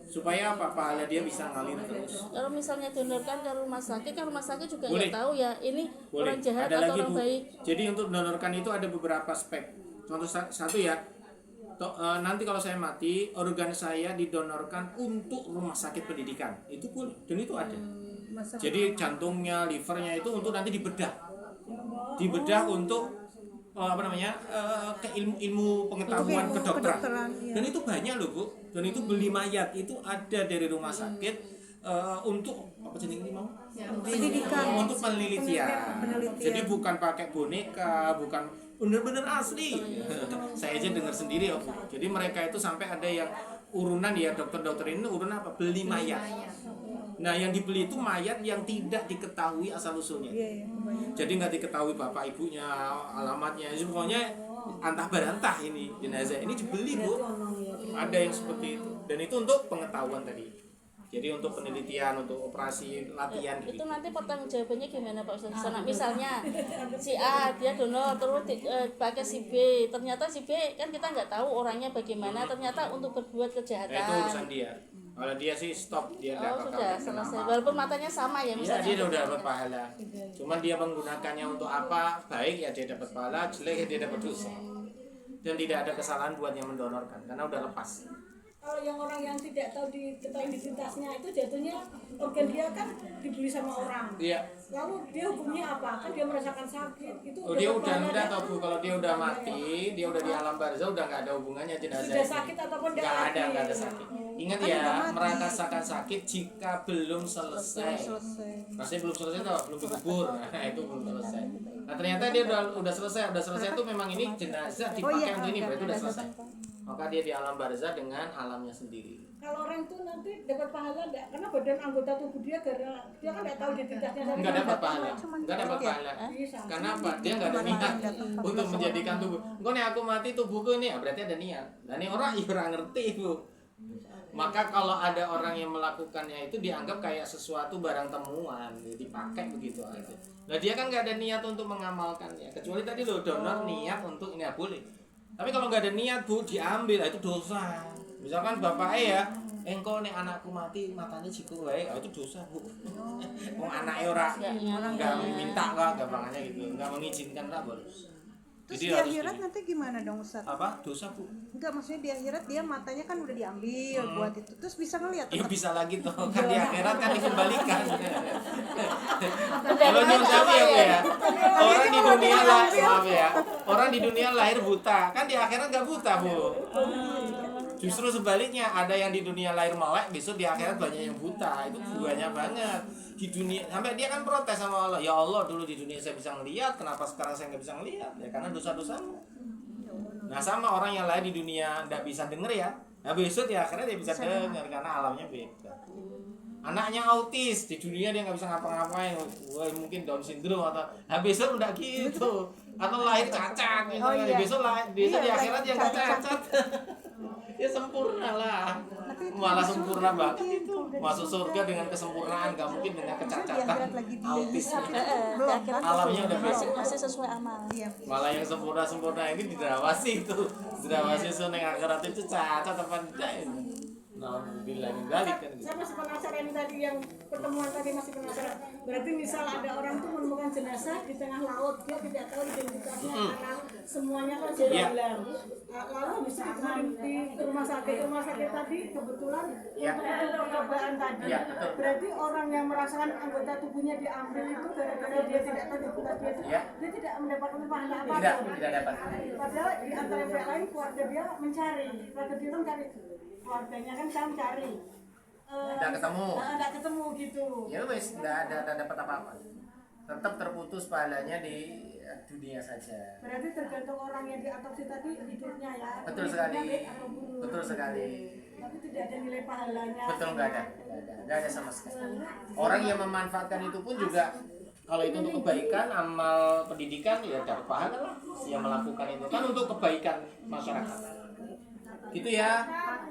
Supaya apa? Pahala dia bisa ngalir terus. Kalau misalnya donorkan ke rumah sakit, kan rumah sakit juga Boleh. nggak tahu ya ini Boleh. orang jahat Ada atau lagi orang Bu. baik. Jadi untuk mendonorkan itu ada beberapa spek. Contoh satu ya. Nanti kalau saya mati, organ saya didonorkan untuk rumah sakit pendidikan. Itu boleh. Dan itu ada. Jadi jantungnya, livernya itu untuk nanti dibedah. Dibedah untuk ke ilmu pengetahuan Untuk ilmu kedokteran. kedokteran, iya. Dan itu banyak loh Bu. Dan itu beli mayat itu ada dari rumah sakit untuk apa jenis ini mau? Pendidikan. Untuk penelitian. Penelitian. Jadi bukan pakai boneka, bukan benar-benar asli. Saya aja dengar sendiri Bu. Jadi mereka itu sampai ada yang urunan ya, dokter-dokter ini urunan apa? Beli mayat. Nah yang dibeli itu mayat yang tidak diketahui asal usulnya. Iya, iya. Jadi nggak diketahui bapak ibunya, alamatnya, pokoknya antah berantah ini jenazah ini dibeli Bu. Ada yang seperti itu. Dan itu untuk pengetahuan tadi. Jadi untuk penelitian, untuk operasi, latihan Itu gitu. nanti pertanggungjawabannya gimana Pak Ustadz? Sana, misalnya si A dia donor terus pakai si B, ternyata si B kan kita nggak tahu orangnya bagaimana, ternyata untuk berbuat Nah, itu kejahatan. urusan dia. Kalau dia sih stop, dia nggak Oh bakal sudah kena selesai. apa. Walaupun matanya sama ya Iya, misalnya. dia udah dapat pahala. Cuman dia menggunakannya untuk apa? Baik ya dia dapat pahala, jelek ya dia dapat dosa. Dan tidak ada kesalahan buat yang mendonorkan karena udah lepas. Kalau yang orang yang tidak tahu diketahui identitasnya itu jatuhnya organ dia kan dibeli sama orang. Iya. Lalu dia hukumnya apa? Kan dia merasakan sakit. Itu Oh dia dapat udah pahala enggak dan- tau Bu, kalau dia udah mati, dia udah di alam barzah udah nggak ada hubungannya jenazah. Sudah ini. sakit ataupun nggak nggak ada, mati. nggak ada sakit. Ingat ya, merasakan sakit jika belum selesai. Maksudnya belum selesai toh, belum dikubur. Nah, itu belum selesai. Nah, ternyata dia udah selesai itu memang ini jenazah dipakai untuk ini, berarti udah selesai. Maka dia di alam barzah dengan alamnya sendiri. Kalau orang itu nanti dapat pahala enggak? Karena badan anggota tubuh dia karena dia kan enggak tahu identitasnya. Enggak dapat pahala. Enggak dapat pahala. Bisa. Karena apa? Dia enggak ada niat untuk menjadikan tubuh. Engko nek aku mati tubuhku ini, ya berarti ada niat. Lah ini orang ya ora ngerti, Bu. Maka kalau ada orang yang melakukannya itu dianggap kayak sesuatu barang temuan, dipakai begitu aja. Nah dia kan nggak ada niat untuk mengamalkannya. Kecuali tadi lo donor niat untuk ini ya boleh. Tapi kalau nggak ada niat Bu, diambil, itu dosa. Misalkan bapaknya ya, engkau nih anakku mati matanya ciku wae, itu dosa Bu. Wong anaknya nggak minta kok, gampangannya gitu, nggak mengizinkan lah boleh. Terus Jadi di harus akhirat nanti gimana dong Ustaz? apa? Dosa Bu? Enggak, maksudnya di akhirat dia matanya kan udah diambil buat itu. Terus bisa ngelihat Ya tetap. bisa lagi toh, kan di akhirat kan dikembalikan. Udah Kalau duit nyuruh apa ya Bu ya? ya, orang di dunia lahir, maaf ya, orang di dunia lahir buta, kan di akhirat nggak buta Bu. Justru sebaliknya, ada yang di dunia lahir melek, besok di akhirat banyak yang buta. Itu banyak banget di dunia. Sampai dia kan protes sama Allah, ya Allah dulu di dunia saya bisa ngelihat, kenapa sekarang saya nggak bisa ngelihat? Ya karena dosa-dosamu. Nah sama orang yang lahir di dunia nggak bisa denger ya, nah besok di akhirat dia bisa denger karena alamnya beda. Anaknya autis, di dunia dia nggak bisa ngapa-ngapain, wah mungkin Down syndrome atau, nah besok udah gitu, atau lahir cacat gitu, besok di akhirat dia nggak cacat. Ya sempurna lah, malah sempurna banget itu, masuk surga dengan kesempurnaan, gak mungkin dengan kecacatan autis. Alamnya udah beda, Masih sesuai amal. malah yang sempurna ini diderawasi itu, diderawasi yang akhirat itu cacat apa tidak itu. Alhamdulillah balik kan. Saya masih penasaran tadi yang pertemuan tadi, masih penasaran. Berarti misal ada orang tuh menemukan jenazah di tengah laut, dia tidak tahu identitasnya karena semuanya kan sudah hilang. Lalu habis itu di rumah sakit tadi kebetulan untuk percobaan tadi. Berarti orang yang merasakan anggota tubuhnya diambil itu gara-gara dia tidak tahu identitas dia itu, dia tidak mendapatkan pahala apa-apa. Tidak dapat. Padahal di antara pihak lain keluarga dia mencari, keluarga dia kan cari, keluarganya kan cari. Tidak ketemu. Nggak ketemu gitu. Ya wes, tidak dapat apa-apa. Tetap terputus pahalanya di dunia saja. Berarti tergantung orang yang diadopsi tadi hidupnya ya. Betul sekali. Baik atau buruk. Betul sekali. Tapi tidak ada nilai pahalanya. Betul, nggak ada sama sekali. Orang yang memanfaatkan itu pun juga, kalau itu untuk kebaikan, amal pendidikan ya dapat pahala lah. Yang melakukan itu kan untuk kebaikan masyarakat. Gitu ya.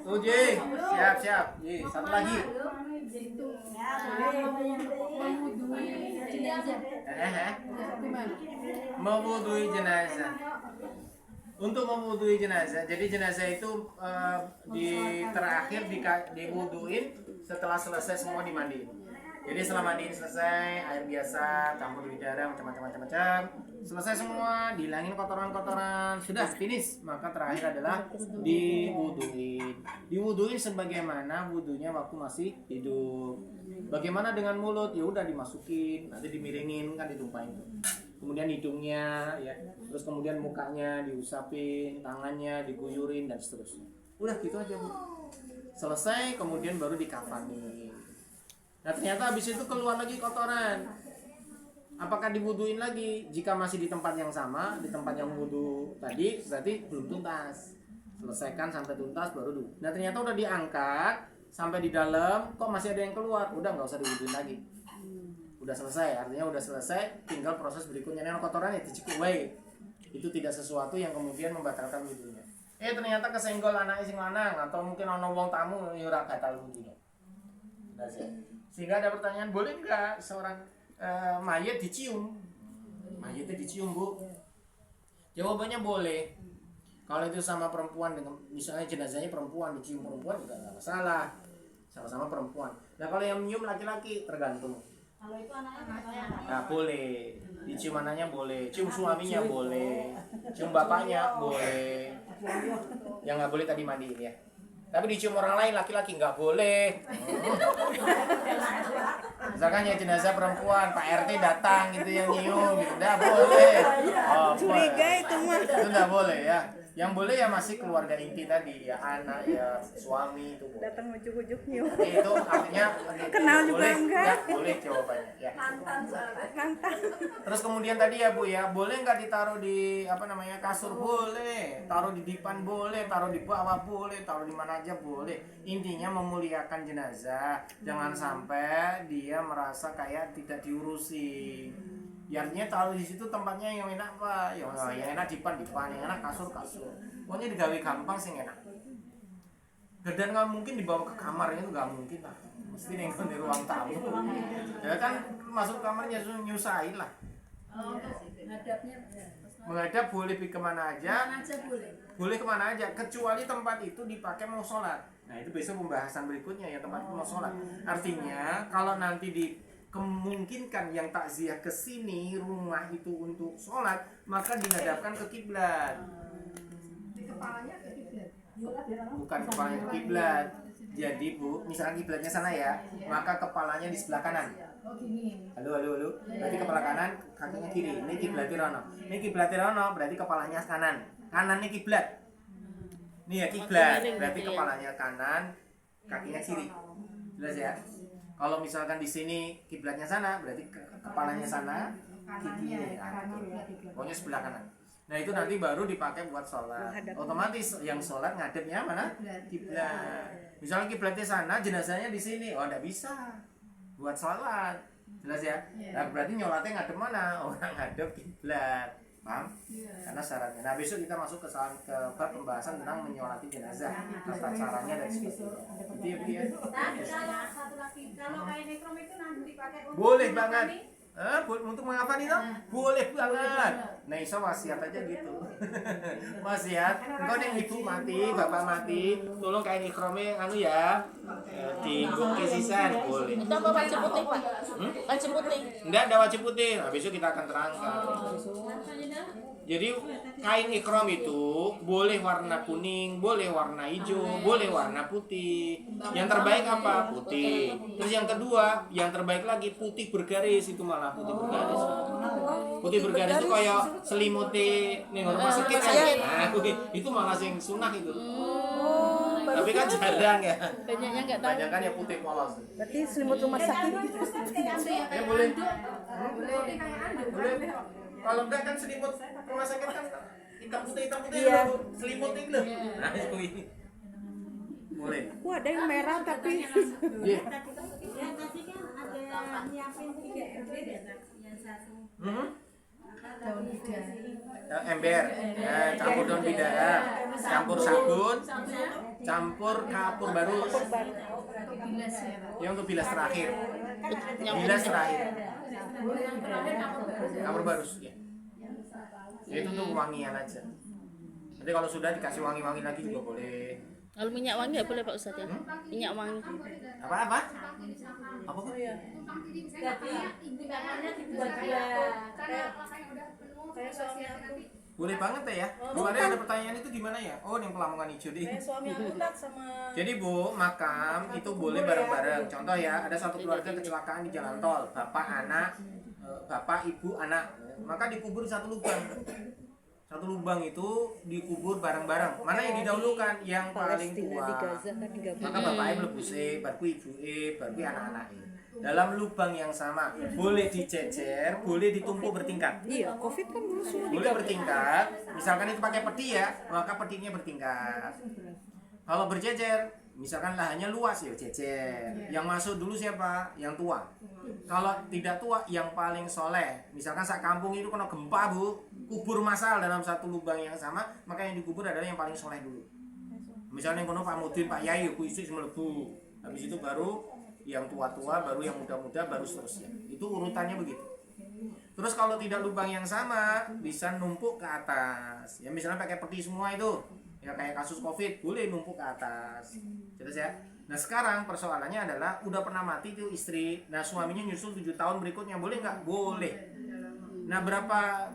Uji, siap. Satu lagi. Mewudhui jenazah. Untuk mewudhui jenazah, jadi jenazah itu terakhir diwuduin setelah selesai semua dimandiin. Jadi setelah mandiin selesai, air biasa, campur bidara, macam-macam. Selesai semua, dihilangin kotoran-kotoran, sudah finish. Maka terakhir adalah diwuduin. Diwuduin sebagaimana wudunya waktu masih hidup. Bagaimana dengan mulut? Ya udah dimasukin, nanti dimiringin kan ditumpahin. Kemudian hidungnya, ya, terus kemudian mukanya diusapin, tangannya diguyurin dan seterusnya. Udah gitu aja Bu. Selesai, kemudian baru dikafani. Nah ternyata habis itu keluar lagi kotoran. Apakah diwuduin lagi? Jika masih di tempat yang sama, di tempat yang wudu tadi, berarti belum tuntas. Selesaikan sampai tuntas baru dulu. Nah ternyata udah diangkat sampai di dalam, kok masih ada yang keluar? Udah nggak usah diwuduin lagi. Udah selesai, artinya udah selesai. Tinggal proses berikutnya. Yang kotoran ya dicikuai. Itu tidak sesuatu yang kemudian membatalkan wudunya. Ternyata kesenggol anak sing lanang atau mungkin ono wong tamu ora batal wudunya. Sehingga ada pertanyaan, boleh nggak seorang mayat dicium? Mayatnya dicium Bu? Jawabannya boleh. Kalau itu sama perempuan, dengan misalnya jenazahnya perempuan, dicium perempuan juga nggak masalah. Sama-sama perempuan. Nah kalau yang menyium laki-laki tergantung. Kalau itu anaknya Nah boleh, dicium anaknya boleh, cium suaminya boleh, cium bapaknya boleh. Yang nggak boleh tadi mandiin ya. Tapi dicium orang lain laki-laki nggak boleh. Misalkan ya jenazah perempuan, Pak RT datang gitu yang nyium gitu, nggak boleh. Curiga itu mah. Itu nggak boleh ya. Yang boleh ya masih keluarga inti tadi, ya anak, ya suami itu boleh. Datang ujuk-ujuk nyium. Itu artinya Kenal juga boleh, enggak? Boleh jawabannya ya. Nantang. Terus kemudian tadi ya Bu ya, boleh nggak ditaruh di kasur? Boleh, taruh di dipan boleh, taruh di bawah boleh, taruh di mana aja boleh. Intinya memuliakan jenazah, jangan sampai dia merasa kayak tidak diurusi. Ya artinya taruh di situ tempatnya yang enak apa? Yang enak dipan, yang enak kasur. Pokoknya digawe gampang sih enak. Dan nggak mungkin dibawa ke kamarnya, itu nggak mungkin lah. Mesti nengok di ruang tamu. Ya kan masuk kamarnya nyusahin lah. Hadapnya pas Menghadap boleh kemana aja, boleh kemana aja, kecuali tempat itu dipakai mau sholat. Nah itu besok pembahasan berikutnya ya, tempat itu mau sholat. Artinya kalau nanti kemungkinkan yang takziah ke sini rumah itu untuk sholat, maka dihadapkan ke kiblat. Kepalanya ke kiblat. Bukan kepalanya ke kiblat. Jadi Bu, misalnya kiblatnya sana ya, maka kepalanya di sebelah kanan. Halo. Berarti kepala kanan, kakinya kiri. Ini kiblatir rono. Ini kiblatir rono, berarti kepalanya kanan. Kanan ini kiblat. Ini ya kiblat, berarti kepalanya kanan, kakinya kiri. Jelas ya? Kalau misalkan di sini kiblatnya sana, berarti kepalanya sana, kakinya. Pokoknya sebelah kanan. Nah itu nanti baru dipakai buat sholat. Otomatis yang sholat ngadepnya mana? Kiblat. Misalnya kiblatnya sana, jenazahnya di sini, oh enggak bisa buat sholat. Jelas ya? Nah berarti nyolatnya ngadep mana? Orang ngadep kiblat. Paham? Karena syaratnya. Nah besok kita masuk ke bab pembahasan tentang menyolati jenazah, tata caranya dan sebagainya. Itu ya Bu ya. Kalau satu lagi, kalau kain ekrom itu nanti dipakai untuk Boleh banget. Untuk mengafani itu boleh banget. Nah iso wasiat aja gitu. Wasiat, engkau nih ibu mati, bapak mati, tolong kain ikrome anu ya, dibuke sisan boleh. Itu apa wajib putih Pak? Wajib putih. Enggak ada wajib putih. Nah, besok kita akan terangkan. Jadi kain ikram itu boleh warna kuning, boleh warna hijau, boleh warna putih. Yang terbaik apa? Putih. Terus yang kedua, yang terbaik lagi putih bergaris, itu malah putih bergaris. Putih bergaris itu kayak selimuti ning rumah sakit kan. Nah, itu malah sing sunah itu. Tapi kan jarang ya. Banyaknya enggak tahu. Banyak kan ya putih polos. Berarti selimut rumah sakit. Ya boleh. Boleh. Kalau enggak kan selimut rumah sakit kan hitam putih Iya. selimut itu loh. Nah itu ini. Boleh. Wah, ada yang merah tapi Iya. yang tadi kan ada nyiapin 3 ember ya, yang satu daun bidara. Ember, campur daun bidara, campur sabun, campur kapur baru. Yang untuk bilas terakhir. Bilas terakhir. Kapur baru ya. Itu untuk wangian aja. Nanti kalau sudah dikasih wangi-wangi lagi juga boleh. Kalau minyak wangi nggak boleh Pak Ustadz ya? Minyak wangi. Apa? Apa Bu? timbangannya dibuat dia kayak suami aku. Boleh banget ya. Kemarin ada pertanyaan itu gimana ya? Oh, yang Pelamongan Hijau deh. suami aku tak sama Jadi Bu, makam itu boleh bareng-bareng. Contoh ya, ada satu keluarga kecelakaan di jalan tol, bapak, anak, bapak, ibu, anak. Maka dikubur satu lubang. Satu lubang itu dikubur bareng-bareng. Mana yang didahulukan? Yang paling tua. Maka bapaknya mlebu sih, baru ibu baru anak-anaknya. Dalam lubang yang sama, boleh dicecer, boleh ditumpuk bertingkat. Iya, Covid kan dulu semua Boleh bertingkat. Misalkan itu pakai peti ya, maka petinya bertingkat. Kalau berjejer, misalkan lahannya luas ya jejer. Yang masuk dulu siapa? Yang tua. Kalau tidak tua, yang paling soleh. Misalkan sak kampung itu kena gempa Bu, kubur massal dalam satu lubang yang sama, maka yang dikubur adalah yang paling soleh dulu. Misalnya yang kono Pak Mudin, Pak Yai, ku isi melebu. Habis itu baru yang tua-tua, baru yang muda-muda, baru seterusnya. Itu urutannya begitu. Terus kalau tidak lubang yang sama, bisa numpuk ke atas. Ya misalnya pakai peti semua itu, ya kayak kasus Covid, boleh numpuk ke atas. Jelas ya? Nah sekarang persoalannya adalah udah pernah mati itu istri, nah suaminya nyusul 7 tahun berikutnya, boleh nggak? Boleh. Nah berapa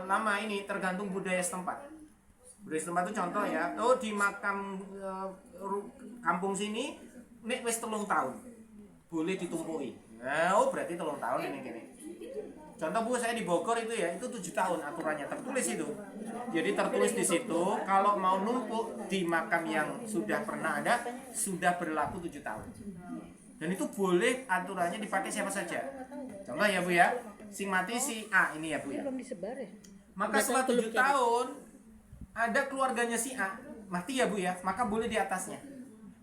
lama ini tergantung budaya setempat. Budaya setempat itu contoh ya, oh di makam kampung sini nek wis 3 tahun boleh ditumpui. Nah, oh berarti 3 tahun ini. Contoh Bu, saya di Bogor itu ya, itu 7 tahun aturannya tertulis itu. Jadi tertulis di situ kalau mau numpuk di makam yang sudah pernah ada sudah berlaku 7 tahun. Dan itu boleh aturannya dipakai siapa saja. Contoh ya Bu ya, sing mati si A ini ya Bu ya. belum disebar ya. Maka setelah 7 tahun ada keluarganya si A mati ya Bu ya, maka boleh di atasnya.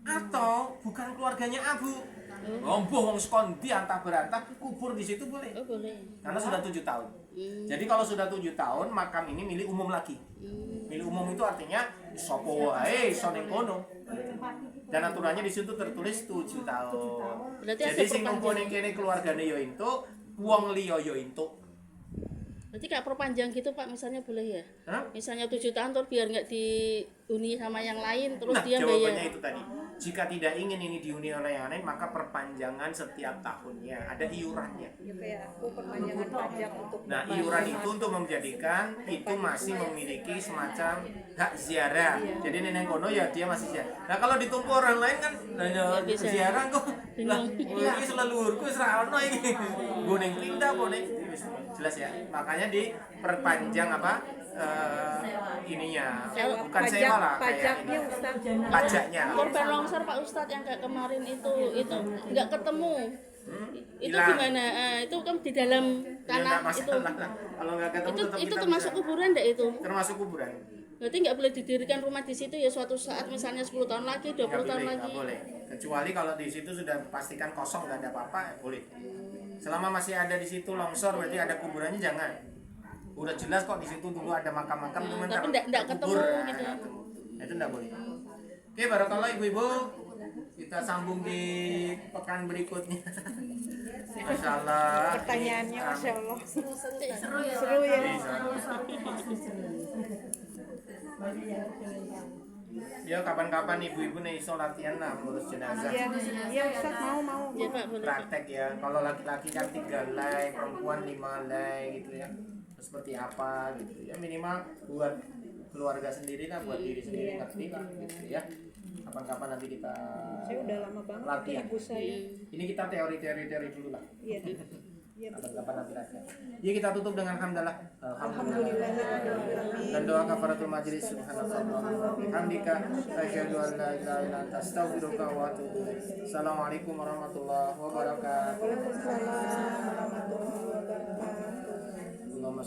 Atau bukan keluarganya Abu, ngomong wong skondi antah berantah kubur di situ boleh. Oh boleh. Karena sudah 7 tahun. Jadi kalau sudah 7 tahun makam ini milik umum lagi. Milik umum itu artinya sopo wae iso ning kono. Dan aturannya di situ tertulis 7 tahun. Berarti Jadi sing numpuk ning kene keluargane yo entuk, wong liya yo entuk. Berarti kayak perpanjang gitu Pak, misalnya boleh ya? Hah? Misalnya 7 tahun terus biar nggak dihuni sama yang lain, terus Nah, dia jawabannya bayar. itu tadi. Jika tidak ingin ini dihuni oleh yang lain, maka perpanjangan setiap tahunnya. Ada iurannya. Ya, kayak aku perpanjangan pajak untuk Nah, iuran itu untuk menjadikan itu masih memiliki semacam hak ziarah. Jadi nenek kono ya dia masih ziarah. Nah, kalau ditumpu orang lain kan bisa. ziarah kok lah Bingung. iki seleluhurku wis ra ono iki. Nggo ning pindah apa ning jelas ya. Makanya diperpanjang apa? Ininya bukan sewa lah kayak pajaknya ini. Ustaz. Pajaknya. Korban longsor Pak Ustadz yang kayak kemarin itu nggak ketemu. Itu Hilang. gimana? Itu kan di dalam Ya, tanah nggak itu. masalah lah. Kalau nggak ketemu tetap Itu kita termasuk bisa. kuburan enggak itu? Termasuk kuburan. Berarti nggak boleh didirikan rumah di situ ya suatu saat misalnya 10 tahun lagi, 20 tahun Nggak lagi. boleh. Kecuali kalau di situ sudah pastikan kosong nggak ada apa-apa, ya boleh. Selama masih ada di situ longsor berarti ada kuburannya jangan. Udah jelas kok di situ dulu ada makam-makam cuman tapi nggak ketemu terkubur. gitu. Nah, itu nggak boleh. Oke, barakallah ibu-ibu. Kita sambung di pekan berikutnya. Masya Allah. Pertanyaannya Masya Allah. Seru ya. Seru ya. Ya kapan-kapan ibu-ibu nih iso latihan lah ngurus jenazah. Iya, iya Ustaz mau. Ya Pak, boleh. Pak. Praktek ya. Kalau laki-laki kan 3 helai, perempuan 5 helai gitu ya. Seperti apa gitu ya, minimal buat keluarga sendiri lah, buat diri sendiri ngerti lah gitu ya. Kapan-kapan nanti kita Saya udah lama banget ke latihan. ibu saya. Ini kita teori dulu lah. Iya. Iya. Kapan-kapan nanti latihan. Jadi kita tutup dengan hamdalah. Alhamdulillah. Dan doa kafaratul majlis subhanallah wa bihamdika asyhadu an la ilaha illa anta astaghfiruka wa atubu ilaik. Assalamualaikum warahmatullahi wabarakatuh. Waalaikumsalam warahmatullahi wabarakatuh. Allahumma